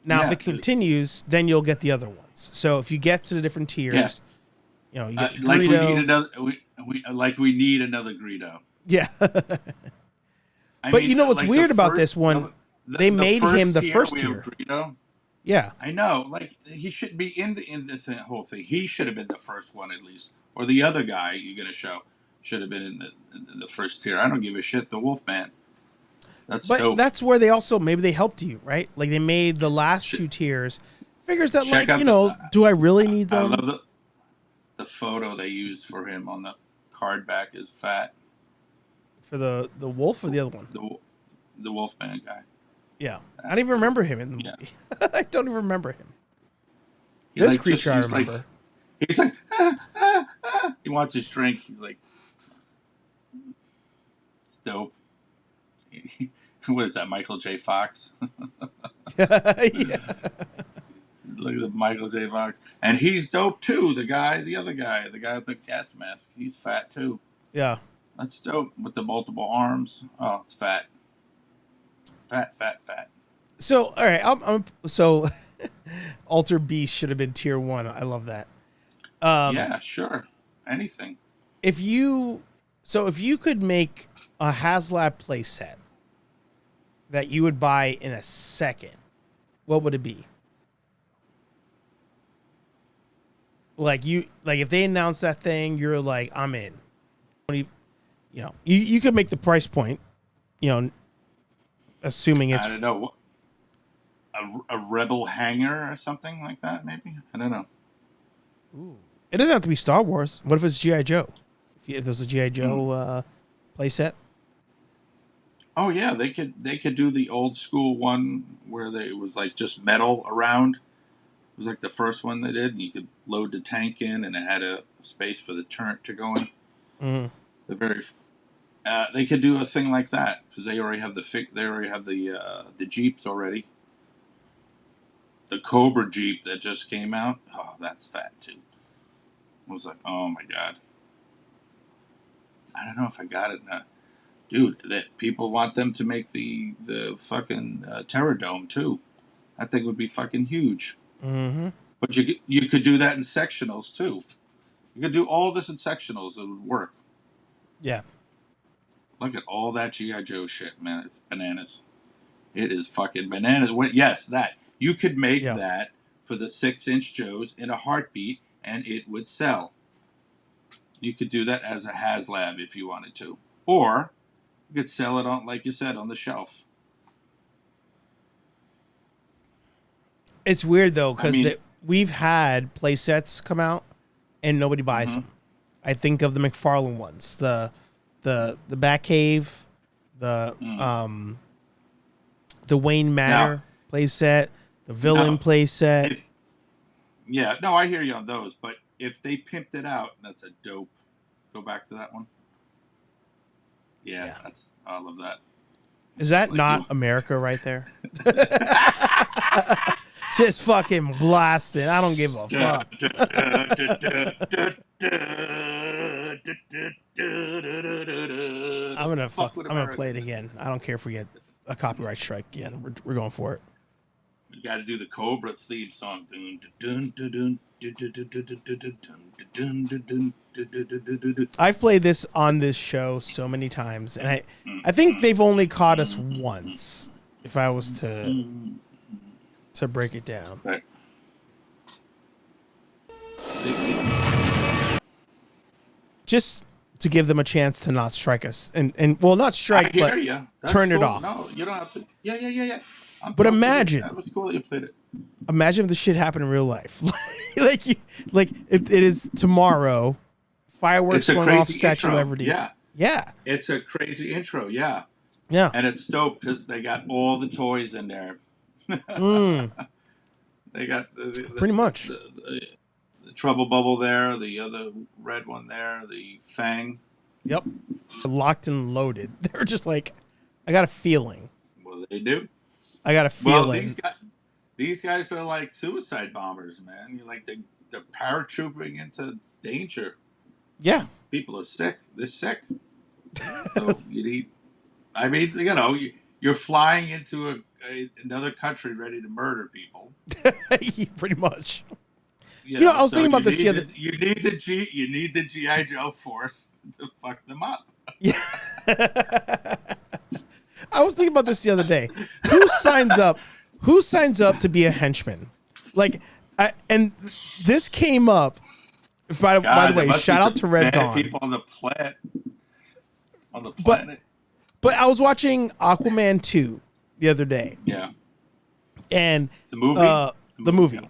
Now, if it continues, then you'll get the other ones. So if you get to the different tiers, you know, you get
like we
Greedo.
need another, we need another Greedo.
Yeah.
I
But
mean,
you know what's
like
weird about this one? They made him the first tier.
Greedo.
Yeah.
I know. Like, he should be in the whole thing. He should have been the first one at least, or the other guy you're gonna show should have been in the first tier. I don't give a shit. The Wolfman. That's dope.
That's where they also maybe they helped you, right? Like they made the last two tiers figures that, like, you know, do I really need them?
I love the photo they used for him on the card back is fat.
For the wolf or the other one?
The Wolfman guy.
Yeah. I don't even remember him in the movie. I don't even remember him.
He
This
like
creature I remember.
He's like, he wants his drink. He's like, it's dope. What is that, Michael J. Fox?
Yeah.
Look at the Michael J. Fox. And he's dope too, the other guy, the guy with the gas mask. He's fat too.
Yeah.
That's dope with the multiple arms. Oh, it's fat. Fat.
So, all right. So, Alter Beast should have been tier 1. I love that.
Yeah, sure. Anything.
If you could make a HasLab playset that you would buy in a second, what would it be? Like if they announced that thing, you're like, I'm in. You know, you could make the price point, you know, assuming it's,
I don't know, a Rebel hangar or something like that, maybe? I don't know.
Ooh. It doesn't have to be Star Wars. What if it's G.I. Joe? If there's a G.I. Joe playset?
Oh yeah, they could do the old school one where it was like just metal around. It was like the first one they did, and you could load the tank in, and it had a space for the turret to go in.
Mm-hmm.
They could do a thing like that because they already have the Jeeps already. The Cobra Jeep that just came out, oh, that's fat too. I was like, oh my god. I don't know if I got it. Dude, that people want them to make the fucking Terradome too. That thing would be fucking huge.
Mm-hmm.
But you could do that in sectionals too. You could do all this in sectionals. It would work.
Yeah.
Look at all that G.I. Joe shit, man. It's bananas. It is fucking bananas. Yes, that. You could make that for the 6-inch Joes in a heartbeat, and it would sell. You could do that as a HasLab if you wanted to. Or you could sell it on, like you said, on the shelf.
It's weird, though, because we've had play sets come out, and nobody buys them. I think of the McFarlane ones. The Batcave, the Wayne Manor play set, the Villain play set.
I hear you on those, but if they pimped it out, that's a dope. Go back to that one. Yeah. I love that.
Is that like not America right there? Just fucking blasting. I don't give a fuck. I'm gonna play it again. I don't care if we get a copyright strike again. We're going for it.
We got to do the Cobra theme song.
I've played this on this show so many times, and I think they've only caught us once. If I was to break it down.
Right.
Just to give them a chance to not strike us, and well, not strike, but turn it off.
No, you don't have to. Yeah.
But imagine
that was cool that you played it.
Imagine if this shit happened in real life. It is tomorrow. Fireworks going off, Statue of Liberty. Yeah.
It's a crazy intro. Yeah.
Yeah.
And it's dope because they got all the toys in there. They got
Pretty much.
The trouble bubble there, the other red one there, the Fang.
Yep. Locked and loaded. They're just like, I got a feeling.
Well, they do.
I got a feeling.
Well, these guys are like suicide bombers, man. You're like they're paratrooping into danger.
Yeah.
People are sick. They're sick. So you need. I mean, you're flying into another country ready to murder people.
Pretty much.
You know,
I was thinking about this the other.
You need the GI Joe force to fuck them up.
Yeah. I was thinking about this the other day. Who signs up? Who signs up to be a henchman? Like, and this came up. By the way, shout out to Red Dawn.
People on the planet. On the planet.
But I was watching Aquaman 2 the other day.
Yeah.
And
the movie.
The movie.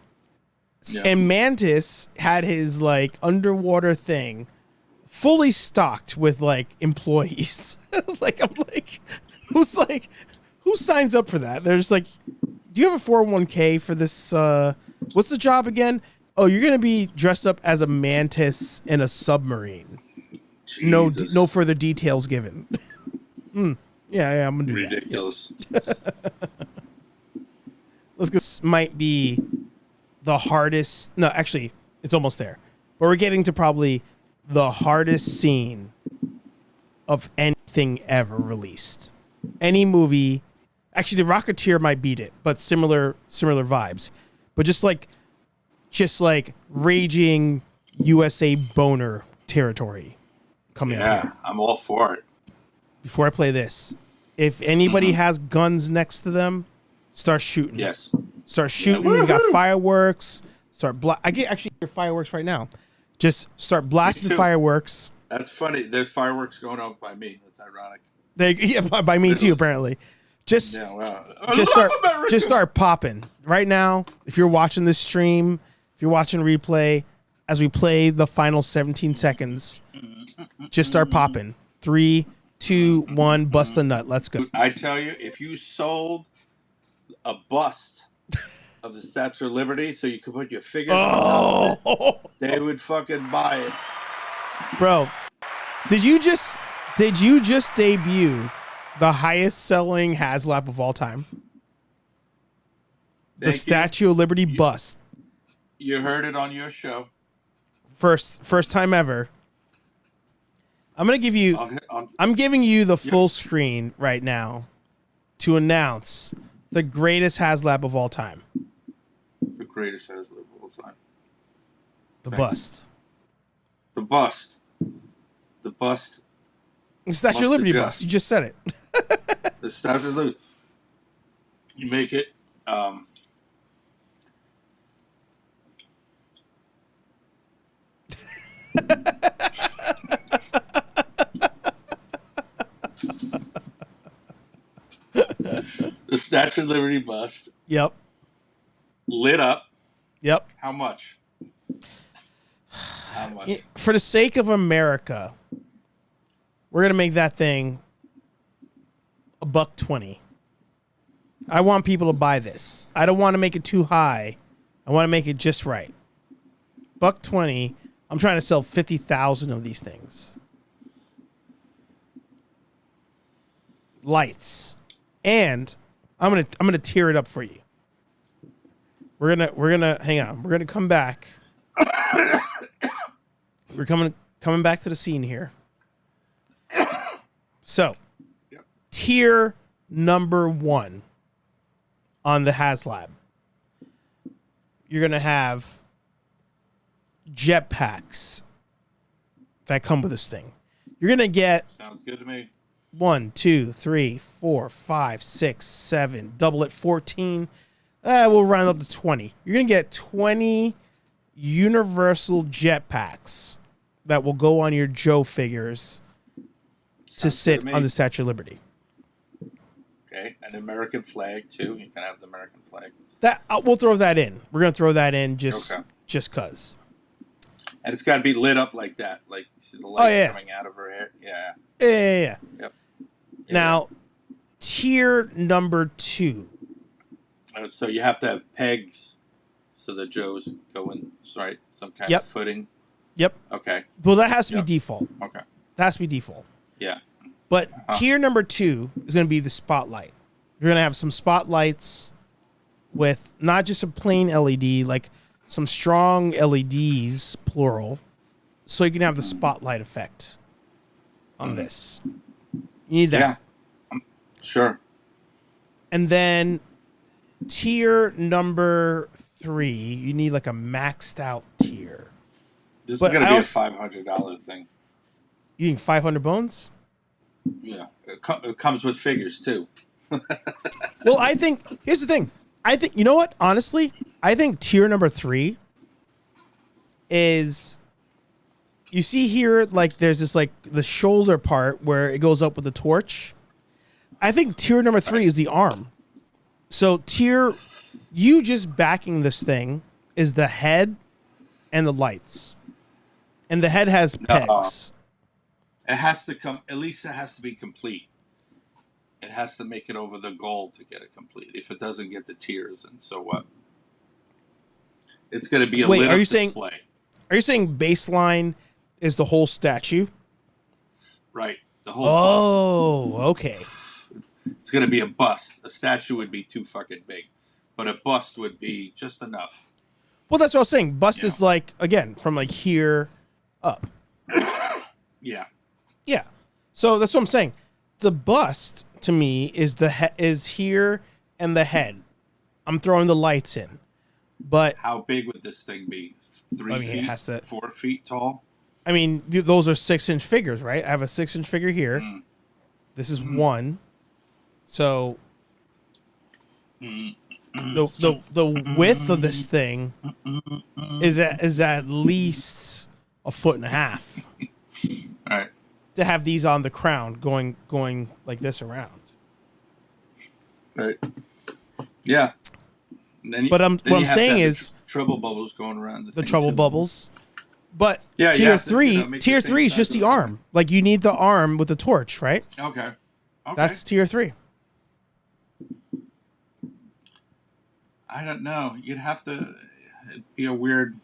Yeah.
And Mantis had his like underwater thing fully stocked with like employees. Like I'm like, who signs up for that? They're just like, do you have a 401k for this? What's the job again? Oh, you're gonna be dressed up as a mantis in a submarine.
Jesus.
No further details given. Yeah, I'm gonna do
ridiculous.
that. Let's go. This might be the hardest. No, actually, it's almost there. But we're getting to probably the hardest scene of anything ever released. Any movie. Actually, The Rocketeer might beat it, but similar vibes. But just like raging USA boner territory coming up here.
I'm all for it.
Before I play this, if anybody has guns next to them, start shooting.
Yes.
Start shooting.
Yeah.
We got fireworks. I get actually your fireworks right now. Just start blasting fireworks.
That's funny. There's fireworks going off by me. That's ironic.
By me too, apparently. Just start popping right now. If you're watching this stream, if you're watching replay, as we play the final 17 seconds, just start popping. 3, 2, 1, bust the nut. Let's go.
I tell you, if you sold a bust of the Statue of Liberty so you could put your fingers on it, they would fucking buy it.
Bro, did you just debut the highest selling HasLab of all time? The Statue of Liberty bust.
You heard it on your show.
First time ever. I'm gonna give you. I'm giving you the full screen right now to announce the greatest HasLab of all time.
The greatest HasLab of all time.
The bust.
The bust. The bust.
The Statue of Liberty bust. You just said it.
The Statue of Liberty. You make it. The Statue of Liberty bust.
Yep.
Lit up.
Yep.
How much? How much?
For the sake of America, we're gonna make that thing $120. I want people to buy this. I don't want to make it too high. I want to make it just right. $120. I'm trying to sell 50,000 of these things. Lights. And I'm gonna tear it up for you. We're gonna hang on. We're gonna come back. We're coming back to the scene here. So, tier number 1 on the HasLab. You're gonna have jetpacks that come with this thing. You're gonna get.
Sounds good to me.
1, 2, 3, 4, 5, 6, 7. Double it, 14. We'll round up to 20. You're going to get 20 universal jetpacks that will go on your Joe figures to sit on the Statue of Liberty.
Okay, an American flag too. You can have the American flag.
That we'll throw that in. We're going to throw that in just cause.
And it's got to be lit up like that, like you see the light coming out of her hair. Yeah.
Yeah.
Yep.
Now, tier number 2.
So you have to have pegs So the Joes go in, right? Some kind
Yep.
of footing.
Yep.
Okay.
Well, that has to
Yep.
be default.
Okay.
That has to be default.
Yeah.
But tier number 2 is going to be the spotlight. You're going to have some spotlights with not just a plain LED, like some strong LEDs, plural, so you can have the spotlight effect on this. You need that.
Yeah. Sure.
And then tier number 3, you need like a maxed out tier.
This
But
is going to
I
be
also-
a $500 thing.
You think 500 bones?
Yeah. It comes with figures, too.
Well, I think here's the thing. I think you know what? Honestly, I think tier number 3 is you see here like there's this like the shoulder part where it goes up with the torch. I think tier number 3 is the arm. So you just backing this thing is the head and the lights. And the head has pegs.
It has to come, at least it has to be complete. It has to make it over the goal to get it complete. If it doesn't get the tiers, and so what? It's going to be a lit up display.
Are you saying baseline is the whole statue?
Right. The whole
Oh, okay.
bust. It's going to be a bust. A statue would be too fucking big. But a bust would be just enough.
Well, that's what I was saying. Bust is like, again, from like here up.
Yeah.
Yeah. So that's what I'm saying. The bust to me is is here and the head. I'm throwing the lights in. But
How big would this thing be? 3 feet?
It has to,
4 feet tall?
I mean, those are 6-inch figures, right? I have a 6-inch figure here. This is 1. So the width of this thing is at least 1.5 feet.
All right.
To have these on the crown going like this around.
Right. Yeah.
What I'm saying is
trouble bubbles going around
the trouble bubbles. But
Yeah, you
tier
have to,
3,
make
tier
the same
3 is
size
just
of
the arm. Like you need the arm with the torch, right?
Okay.
That's tier 3.
I don't know. You'd have to it'd be a weird.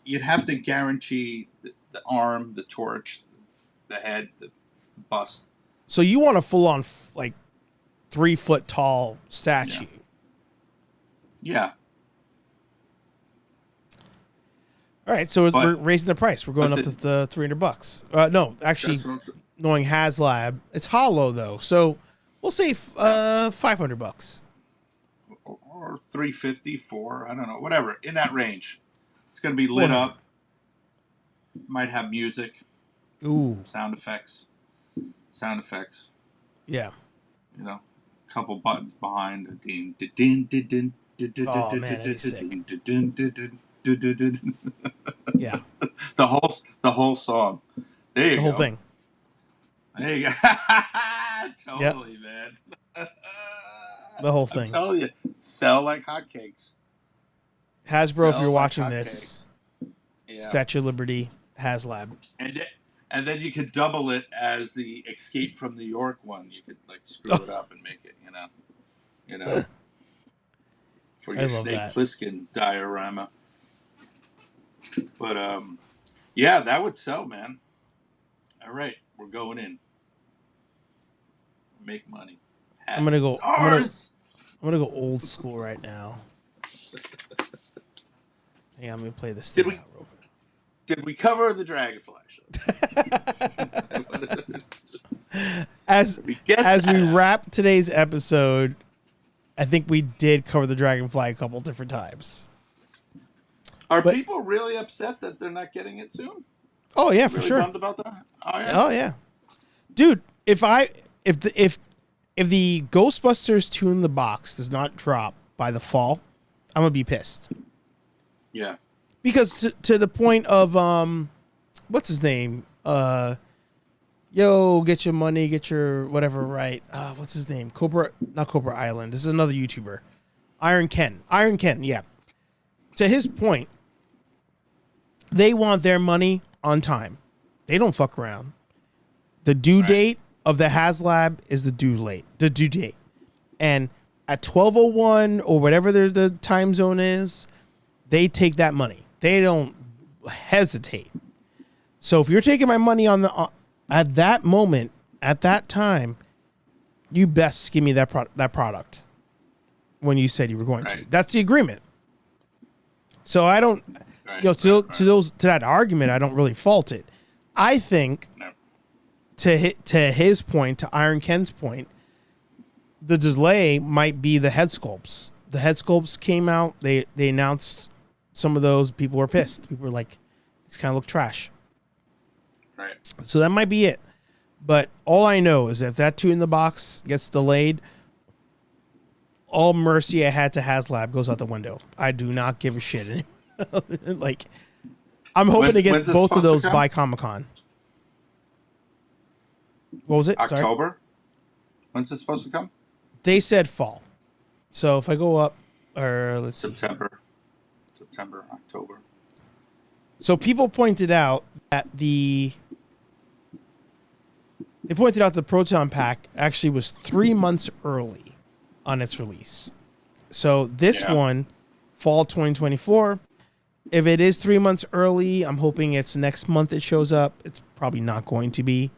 You'd have to guarantee the arm, the torch, the head, the bust.
So you want a full on like 3 foot tall statue.
Yeah.
All right, so
But-
we're raising the price. We're going up to the $300. No, actually,
That's what I'm-
knowing HasLab, it's hollow though, so we'll say $500.
or 350, 4, I don't know, whatever, in that range. It's going to be lit up. Might have music,
Ooh,
sound effects.
yeah.
You know, a couple buttons behind.
Oh, man, that'd be sick. Yeah,
The whole song. There you
the
go.
whole thing.
There you go. Totally, man.
The whole
I'm
thing.
telling you, sell like hotcakes.
Hasbro, if
Sell
you're
like
watching
hotcakes.
this,
Yeah.
Statue of Liberty, HasLab.
And then you could double it as the Escape from New York one. You could like screw it up and make it, you know, for
I
your
love
Snake
that.
Plissken diorama. But yeah, that would sell, man. All right, we're going in. Make money.
I'm gonna go.
It's
I'm gonna,
ours!
I'm gonna go old school right now. Hey, I'm gonna play this.
Did
thing
we-
out real quick.
Did we cover the Dragonfly show?
as
We get
as we
that.
wrap today's episode, I think we did cover the Dragonfly a couple different times.
Are
but-
people really upset that they're not getting it soon?
Oh yeah, for
Really
sure.
bummed about that? Oh yeah.
Oh yeah, dude. If the Ghostbusters 2 in the box does not drop by the fall, I'm gonna be pissed.
Yeah.
Because to the point of what's his name? Yo, get your money, get your whatever right. What's his name? Not Cobra Island. This is another YouTuber. Iron Ken, yeah. To his point, they want their money on time. They don't fuck around. The due date of the HasLab is the due date. And at 12:01 or whatever the time zone is, they take that money. They don't hesitate. So if you're taking my money at that moment, at that time, you best give me that product when you said you were going to. That's the agreement. So I don't, to that argument, I don't really fault it. I think to his point, to Iron Ken's point, the delay might be the head sculpts. The head sculpts came out. They announced some of those. People were pissed. People were like, these kind of look trash.
Right.
So that might be it. But all I know is if that 2 in the box gets delayed, all mercy I had to HasLab goes out the window. I do not give a shit anymore. Like, I'm hoping to get both of those by Comic-Con. What was it?
October?
Sorry?
When's it supposed to come?
They said fall. So if I go up, or let's see.
September, October.
So people pointed out that the Proton Pack actually was 3 months early on its release. So this one, fall 2024. If it is 3 months early, I'm hoping it's next month it shows up. It's probably not going to be,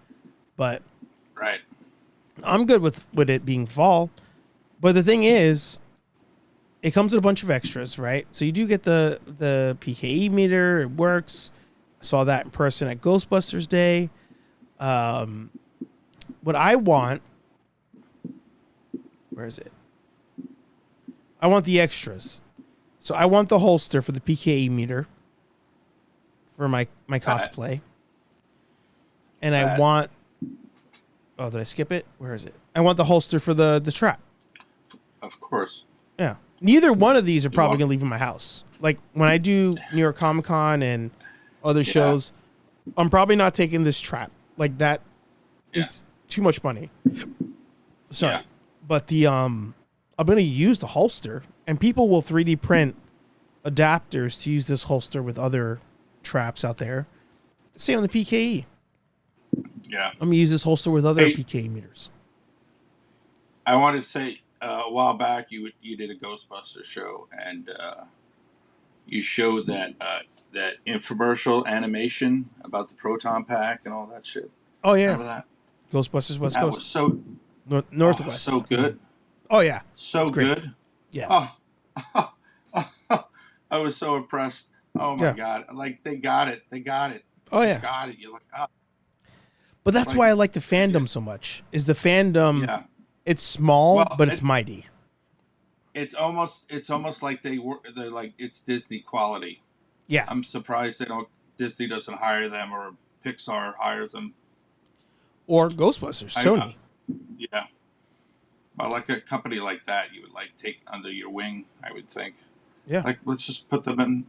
but I'm good with it being fall. But the thing is, it comes with a bunch of extras, right? So you do get the PKE meter. It works. I saw that in person at Ghostbusters Day. What I want, where is it? I want the extras. So I want the holster for the PKE meter for my cosplay. And I want, oh, did I skip it? Where is it? I want the holster for the trap.
Of course.
Yeah. Neither one of these are probably going to leave in my house. Like when I do New York Comic Con and other shows, I'm probably not taking this trap. Like that, it's too much money. Sorry. Yeah. But I'm going to use the holster, and people will 3D print adapters to use this holster with other traps out there. Same on the PKE.
Yeah.
I'm going to use this holster with other PKE meters.
I wanted to say, a while back, you did a Ghostbusters show, and you showed that infomercial animation about the Proton Pack and all that shit.
Oh, yeah.
Remember that?
Ghostbusters West Coast.
Was so...
Northwest.
So good.
Oh, yeah.
So good.
Yeah.
Oh. I was so impressed. Oh, my God. Like, they got it.
Oh, yeah.
They got it. You're like, oh.
But that's why I like the fandom so much, is the fandom... Yeah. It's small, but it's mighty.
It's almost like they're like it's Disney quality.
Yeah,
I'm surprised Disney doesn't hire them, or Pixar hires them,
or Ghostbusters, Sony.
Yeah, well, like a company like that, you would like take under your wing. I would think.
Yeah,
like let's just put them in.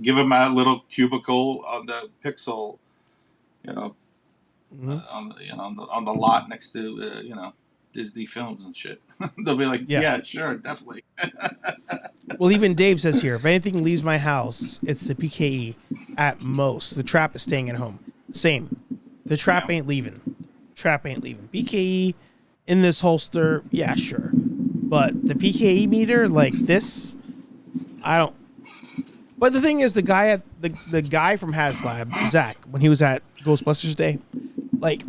Give them a little cubicle on the Pixel,
mm-hmm.
on the lot next to Disney films and shit. They'll be like, yeah, sure, definitely.
Well, even Dave says here, if anything leaves my house, it's the PKE at most. The trap is staying at home. Same. The trap ain't leaving. PKE in this holster, yeah, sure. But the PKE meter, like this, I don't. But the thing is, the guy from HasLab, Zach, when he was at Ghostbusters Day, like,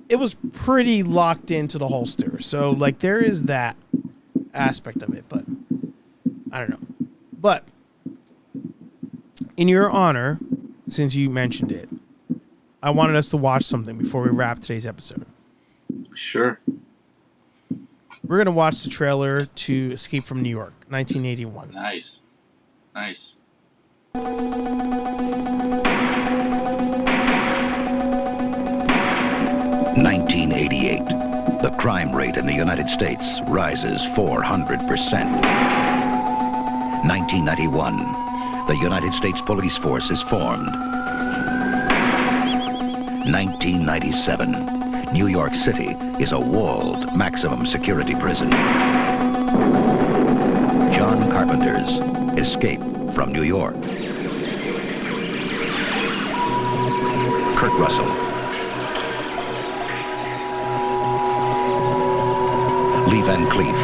it was pretty locked into the holster. So, like, there is that aspect of it, but I don't know. But in your honor, since you mentioned it, I wanted us to watch something before we wrap today's episode.
Sure.
We're going to watch the trailer to Escape from New York, 1981.
Nice.
1988. The crime rate in the United States rises 400%. 1991. The United States Police Force is formed. 1997. New York City is a walled maximum security prison. John Carpenter's Escape from New York. Kurt Russell. Lee Van Cleef.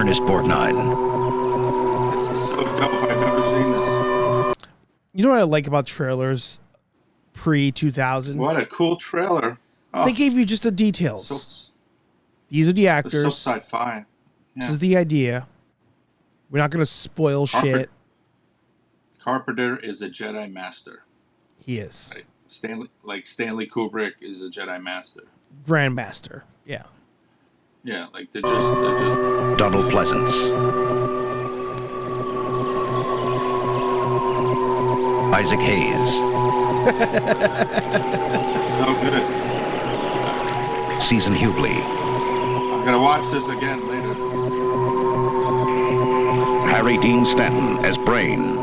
Ernest Borgnine.
This is so dope. I've never seen this.
You know what I like about trailers pre-2000?
What a cool trailer. Oh,
They gave you just the details.
so,
These are the
it's
actors.
so sci-fi.
This
Yeah.
is the idea. We're not going to spoil shit.
Carpenter is a Jedi Master.
He is.
Right? Stanley Kubrick is a Jedi Master.
Grandmaster. Yeah.
Yeah, like they're just
Donald Pleasance. Isaac Hayes.
so good.
Season Hubley.
I'm gonna watch this again later.
Harry Dean Stanton as Brain.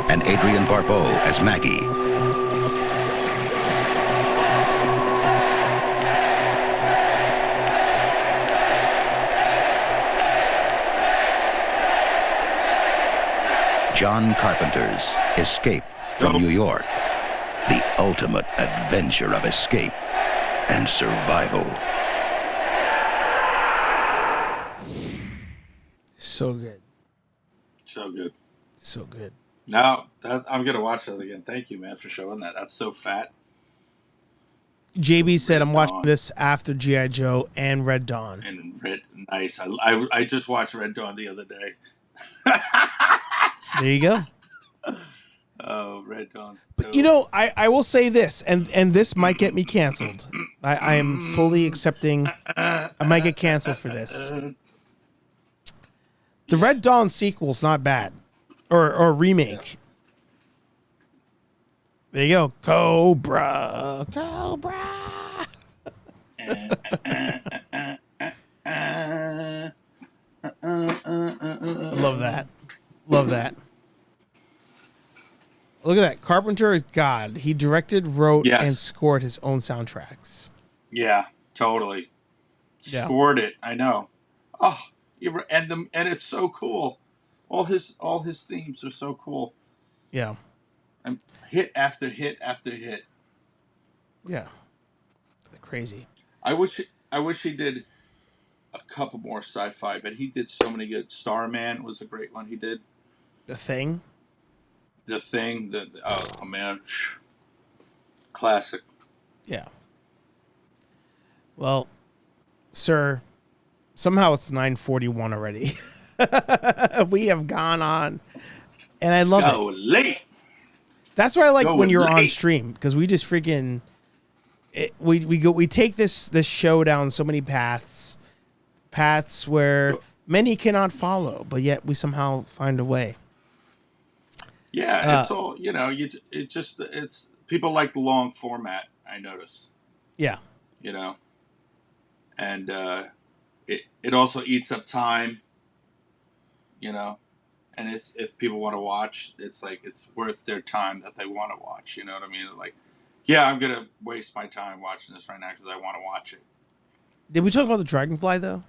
And Adrienne Barbeau as Maggie. John Carpenter's Escape from New York. The ultimate adventure of escape and survival.
So good.
So good.
So good.
No, I'm gonna watch that again. Thank you, man, for showing that. That's so fat.
JB said, I'm watching
Dawn.
this after G.I. Joe and Red Dawn.
And nice. I just watched Red Dawn the other day.
There you go.
Oh, Red Dawn.
But you know, I will say this, and this might get me canceled. I am fully accepting I might get canceled for this. The Red Dawn sequel's not bad. Or remake. There you go. Cobra. Love that. Love that. Look at that. Carpenter is God. He directed, wrote,
Yes.
and scored his own soundtracks.
Yeah, totally.
Yeah.
Scored it. I know. Oh, and it's so cool. All his themes are so cool.
Yeah.
And hit after hit after hit.
Yeah. Crazy.
I wish he did a couple more sci-fi, but he did so many good. Starman was a great one he did.
The Thing.
The Thing, oh man, classic.
Yeah. Well, sir, somehow it's 9:41 already. We have gone on, and I love
Go
it.
late.
That's why I like
Going
when you're on
late.
stream, because we just freaking we take this show down so many paths where many cannot follow, but yet we somehow find a way.
Yeah, it's all it's people like the long format. I notice,
Yeah.
And it also eats up time. And it's, if people want to watch, it's like it's worth their time that they want to watch. You know what I mean? Like, yeah, I'm gonna waste my time watching this right now because I want to watch it.
Did we talk about the Dragonfly though?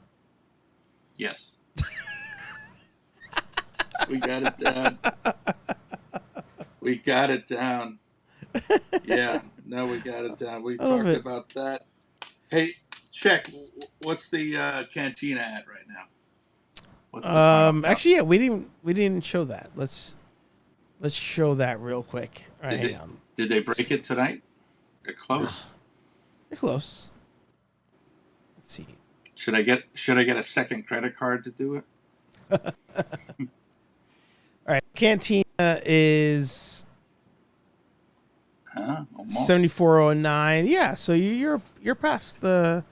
Yes. We got it down. We got it down. Yeah, no, we got it down. We talked about that. Hey, check. What's the cantina at right now? What's the final count?
Actually, yeah, we didn't show that. Let's show that real quick. All right, hang on.
Did they break it tonight? They're close.
They're close. Let's see.
Should I get a second credit card to do it?
All right, Cantina is
Almost.
7409. Yeah, so you're past the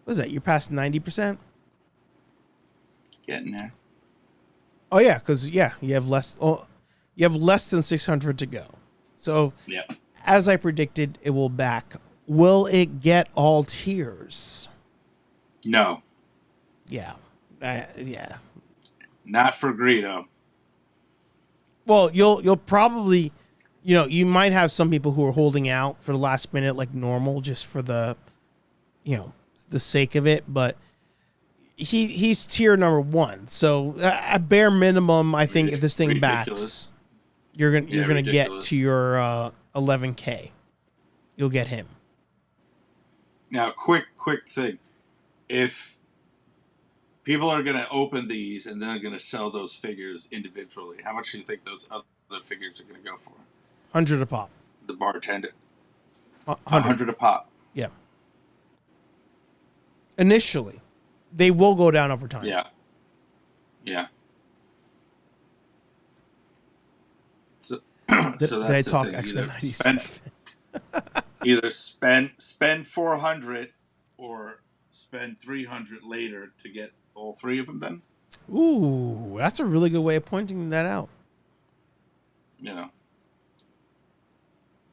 what is that? You're past 90%.
Getting there.
Oh yeah, because you have less. Oh, you have less than 600 to go. So
Yeah.
as I predicted, it will back. Will it get all tiers?
No,
Yeah, yeah.
not for Greedo.
Well, you'll probably, you might have some people who are holding out for the last minute like normal, just for the, the sake of it. But he's tier number 1. So at bare minimum, I think if this thing
Ridiculous.
backs, you're gonna get
ridiculous.
to your 11K. You'll get him.
Now, quick thing. if people are going to open these and then are going to sell those figures individually, how much do you think those other figures are going to go for?
100 a pop.
The bartender.
100.
100 a pop.
Yeah. Initially, they will go down over time.
Yeah. Yeah. So,
Did
so
I
that's
talk
the
X-Men
thing.
97?
Either spend 400 or spend 300 later to get all three of them. Then,
Ooh, that's a really good way of pointing that out.
you know,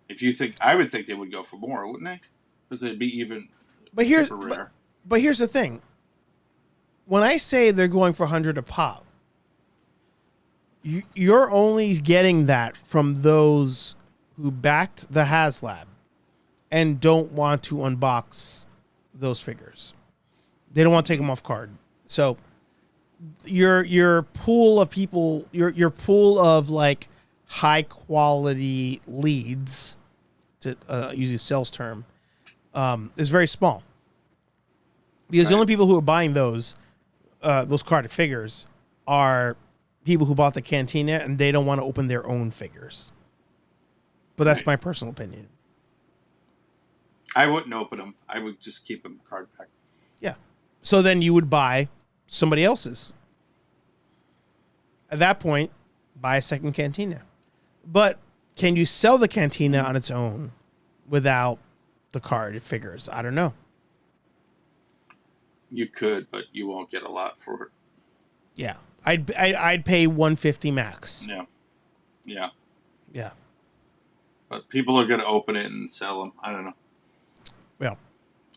if you think, I would think they would go for more, wouldn't they? Because they'd be even
But here's
super rare.
but here's the thing. When I say they're going for 100 a pop, you're only getting that from those who backed the HasLab and don't want to unbox those figures. They don't want to take them off card. So your pool of people, your pool of like high quality leads, to use a sales term, is very small. Because the only people who are buying those carded figures are people who bought the Cantina and they don't want to open their own figures. But that's my personal opinion.
I wouldn't open them. I would just keep them card back.
Yeah. So then you would buy somebody else's. At that point, buy a second Cantina. But can you sell the Cantina on its own without the card figures? I don't know.
You could, but you won't get a lot for it.
Yeah. I'd pay $150 max.
Yeah. Yeah.
Yeah.
But people are going to open it and sell them. I don't know.
Yeah.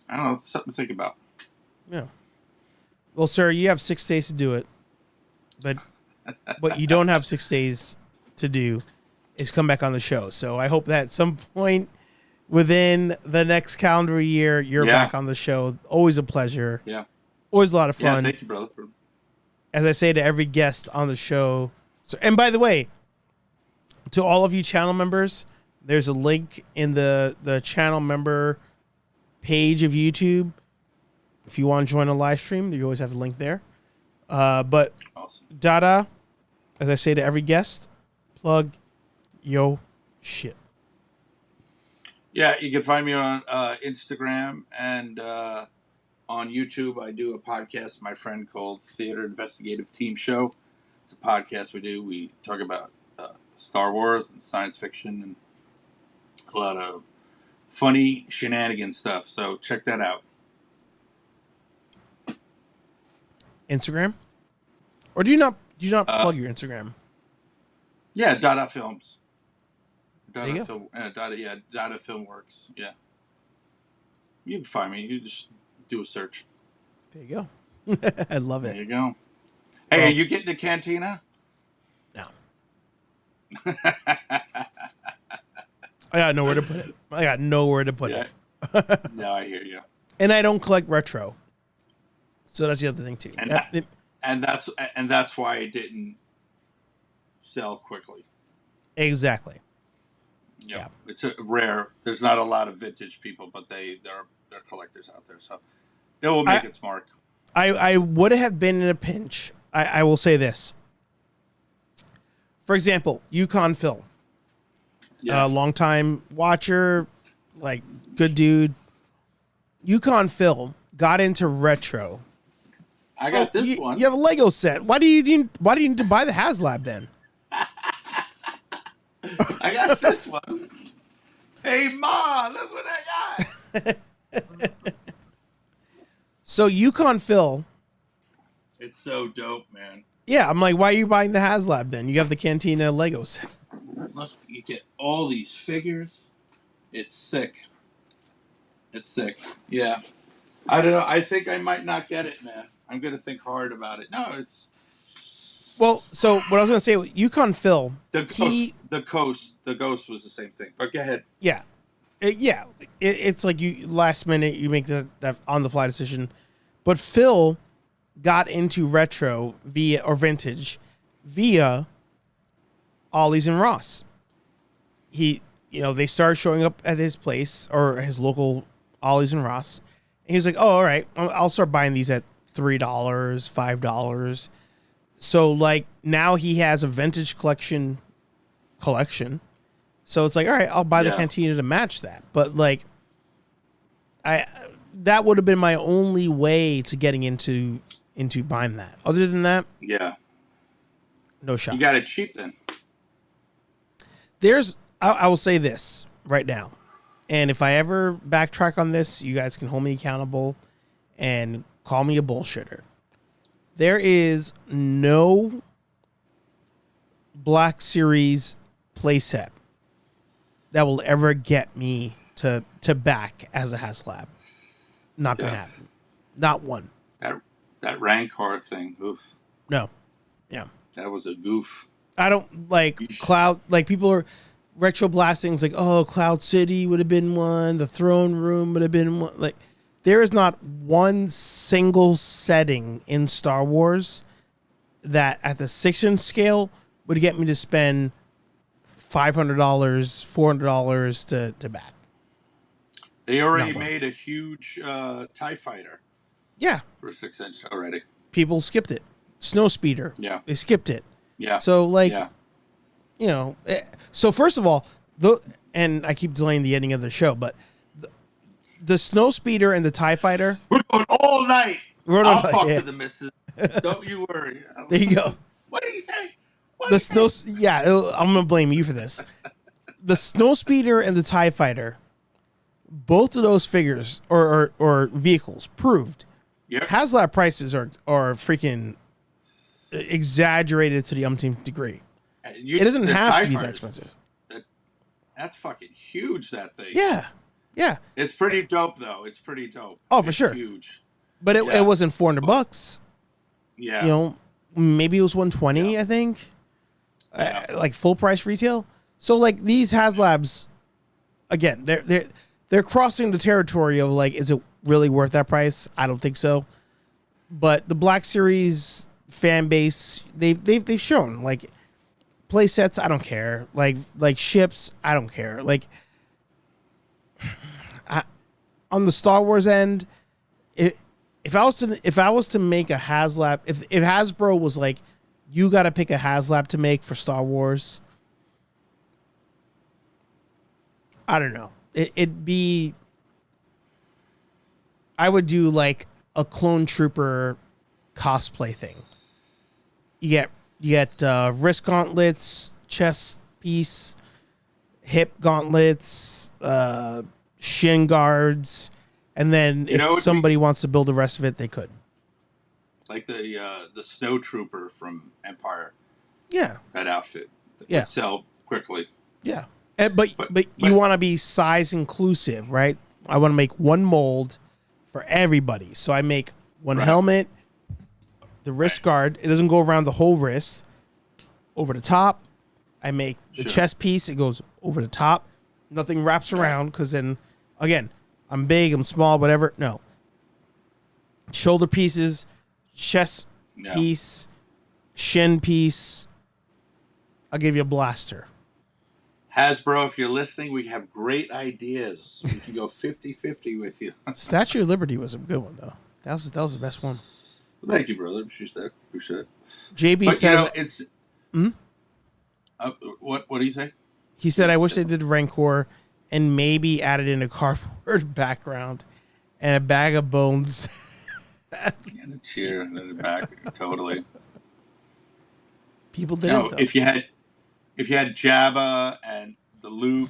I don't know. It's something to think about.
Yeah. Well, sir, you have 6 days to do it. But what you don't have 6 days to do is come back on the show. So I hope that at some point within the next calendar year, you're back on the show. Always a pleasure.
Yeah.
Always a lot of fun.
Yeah, thank you, brother.
As I say to every guest on the show. So, and by the way, to all of you channel members, there's a link in the channel member page of YouTube. If you want to join a live stream, you always have a link there. But
Awesome.
Dada, as I say to every guest, plug yo shit.
Yeah, you can find me on Instagram and on YouTube. I do a podcast with my friend called Theater Investigative Team Show. It's a podcast we do. We talk about Star Wars and science fiction and a lot of funny shenanigan stuff. So check that out.
Instagram? Or do you not plug your Instagram?
Yeah, Dada Films.
There you
Dada Film, Dada Filmworks. Yeah. You can find me. You just do a search.
There you go. I love
There
it.
you go. Hey,
Well,
are you getting the Cantina?
No. I got nowhere to put it. I got nowhere to put it.
No, I hear you.
And I don't collect retro. So that's the other thing too.
And that's why it didn't sell quickly.
Exactly.
Yeah. It's a rare. There's not a lot of vintage people, but they're collectors out there, so it will make its mark.
I would have been in a pinch. I will say this. For example, Yukon Phil.
Yeah.
Longtime watcher, like good dude. Yukon Phil got into retro.
I got this one.
You have a Lego set. Why do you need to buy the HasLab then?
I got this one. Hey, Ma, look what I got.
So Yukon Phil.
It's so dope, man.
Yeah, I'm like, why are you buying the HasLab then? You have the Cantina Lego set.
Look, you get all these figures. It's sick. It's sick. Yeah. I don't know. I think I might not get it, man. I'm going to think hard about it. No, it's...
Well, so what I was going to say, Yukon Phil,
The Ghost was the same thing. But go ahead.
yeah. It's like you last minute, you make that on-the-fly decision. But Phil got into retro vintage via Ollie's and Ross. They started showing up at his place or his local Ollie's and Ross. And he's like, oh, all right, I'll start buying these at $3, $5. So like now he has a vintage collection. So it's like, all right, I'll buy the Cantina to match that. But like, that would have been my only way to getting into buying that. Other than that, no shot.
You got it cheap then.
I will say this right now, and if I ever backtrack on this, you guys can hold me accountable and call me a bullshitter. There is no Black Series playset that will ever get me to back as a HasLab. Not gonna happen. Not one.
That Rancor thing. Oof.
No. Yeah.
That was a goof.
I don't like Cloud. Like people are retro blasting. It's like, oh, Cloud City would have been one. The Throne Room would have been one. Like, there is not one single setting in Star Wars that at the 6-inch scale would get me to spend $500, $400 to back.
They already made a huge TIE fighter.
Yeah.
For a 6-inch already.
People skipped it. Snowspeeder.
Yeah.
They skipped it.
Yeah.
So like, you know, so first of all, and I keep delaying the ending of the show, but the Snowspeeder and the TIE fighter.
We're going all night. I'll talk to the missus. Don't you worry.
There you go.
What did he say?
I'm gonna blame you for this. The Snowspeeder and the TIE fighter, both of those figures or vehicles proved HasLab prices are freaking exaggerated to the umpteenth degree. It doesn't have to be that expensive.
That's fucking huge, that thing.
Yeah. Yeah.
It's pretty dope, though. It's pretty dope.
Oh, for sure.
Huge.
But it wasn't $400.
Yeah.
You know, maybe it was $120, I think. Like full price retail. So like these HasLabs, again, they're crossing the territory of like, is it really worth that price? I don't think so. But the Black Series fan base, they've shown like play sets, I don't care. Like ships, I don't care. Like on the Star Wars end, if I was to make a HasLab, if Hasbro was like, you got to pick a HasLab to make for Star Wars, I don't know. I would do like a Clone Trooper cosplay thing. You get wrist gauntlets, chest piece, hip gauntlets, shin guards, and then if somebody wants to build the rest of it, they could.
Like the Snow Trooper from Empire.
Yeah.
That outfit. That would sell quickly.
Yeah. But you want to be size inclusive, right? I want to make one mold for everybody. So I make one helmet, the wrist guard. It doesn't go around the whole wrist. Over the top. I make the chest piece. It goes over the top. Nothing wraps around because then, again, I'm big, I'm small, whatever. No. Shoulder pieces, chest piece, shin piece. I'll give you a blaster.
Hasbro, if you're listening, we have great ideas. We can go 50-50 with you. Statue
of Liberty was a good one, though. That was the best one.
Well, thank you, brother. Appreciate it.
JB said,
it's. What do you say?
He said, I wish they did Rancor and maybe added in a cardboard background and a bag of bones.
And a cheer in the back, totally.
People didn't.
If you had Jabba and the Luke,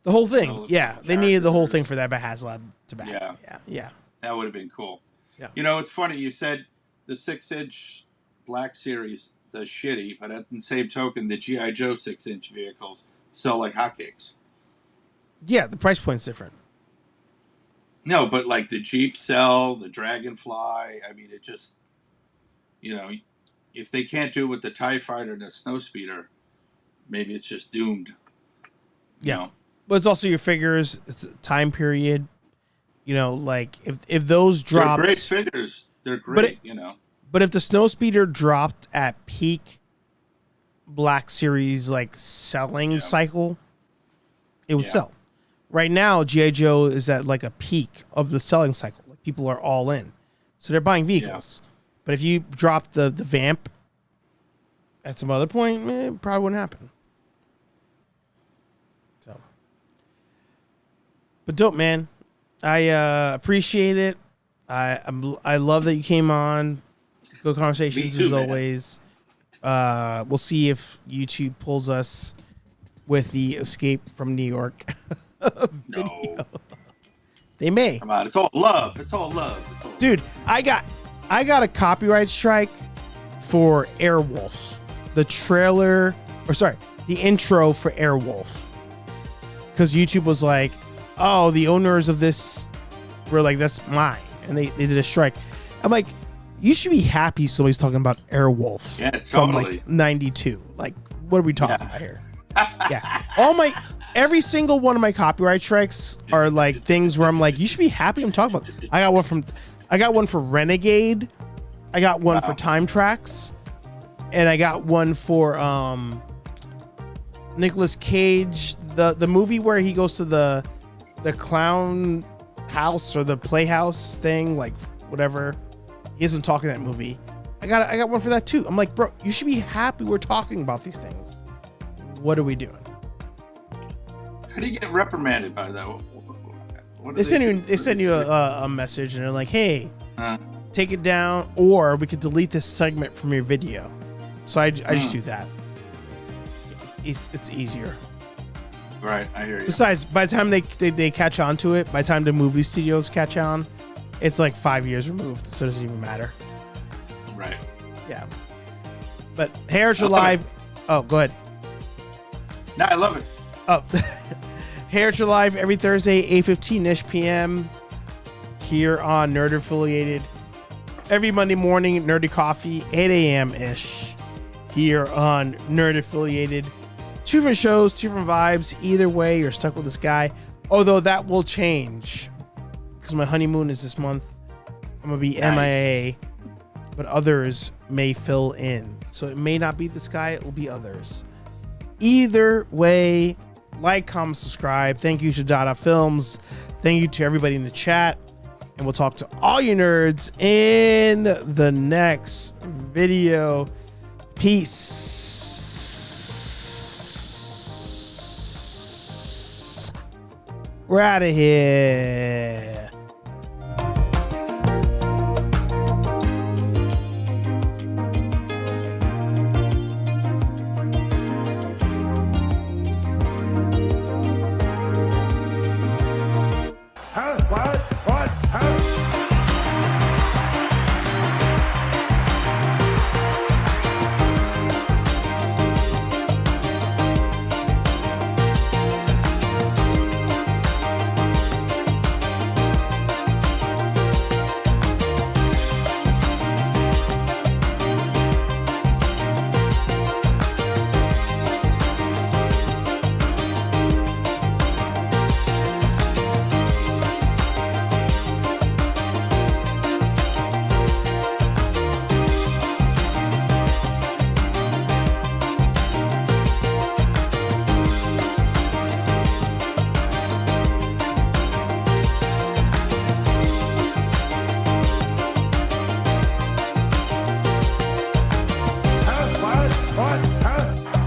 the whole thing, they needed the whole thing for that HasLab to back. Yeah,
that would have been cool.
Yeah.
You know, it's funny you said the 6-inch Black Series does shitty, but at the same token, the G.I. Joe 6-inch vehicles sell like hotcakes.
Yeah, the price point's different.
No, but like the Jeep sell, the Dragonfly. I mean, it just, if they can't do it with the TIE Fighter and the Snowspeeder, maybe it's just doomed.
Yeah. But it's also your figures. It's a time period. Like if those dropped.
They're great figures. They're great,
But if the Snowspeeder dropped at peak Black Series like selling cycle, it would sell. Right now, G.I. Joe is at like a peak of the selling cycle. Like people are all in. So they're buying vehicles. But if you drop the vamp at some other point, it probably wouldn't happen. So, but dope, man. I appreciate it. I love that you came on. Good conversations
too,
as
man.
always. We'll see if YouTube pulls us with the Escape from New York.
No.
They may.
Come on, it's all love. It's all love. It's all
Dude, I got a copyright strike for Airwolf. The trailer, the intro for Airwolf. Because YouTube was like, oh, the owners of this were like, that's mine. And they did a strike. I'm like, you should be happy somebody's talking about Airwolf from
totally.
like 92. Like, what are we talking about here? Yeah. Every single one of my copyright strikes are like things where I'm like, you should be happy I'm talking about. I got one for Renegade. I got one for Time Tracks. And I got one for Nicolas Cage, the movie where he goes to the clown house or the playhouse thing, like whatever. He isn't talking that movie. I got one for that too. I'm like, bro, you should be happy we're talking about these things. What are we doing?
How do you get reprimanded by that?
They send you a message and they're like, hey, take it down, or we could delete this segment from your video. So I just do that. It's easier.
Right, I hear you.
Besides, by the time they catch on to it, by the time the movie studios catch on, it's like 5 years removed, so it doesn't even matter.
Right.
Yeah. But HeyArcher Live. Oh, go ahead.
No, I love it.
Oh, HeyArcher Live every Thursday, 8:15-ish p.m. here on Nerd Affiliated. Every Monday morning, Nerdy Coffee, 8 a.m.-ish here on Nerd Affiliated. 2 different shows, 2 different vibes. Either way, you're stuck with this guy. Although that will change because my honeymoon is this month. I'm going to be MIA, but others may fill in. So it may not be this guy, it will be others. Either way, like, comment, subscribe. Thank you to Dada Films. Thank you to everybody in the chat. And we'll talk to all you nerds in the next video. Peace. We're out of here.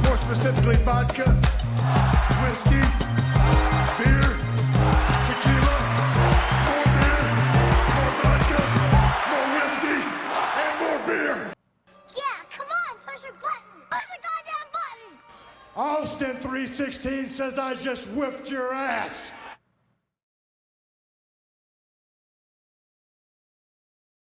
More specifically, vodka, whiskey, beer, tequila, more beer, more vodka, more whiskey, and more beer.
Yeah, come on, push a button. Push a goddamn button.
Austin 316 says I just whipped your ass.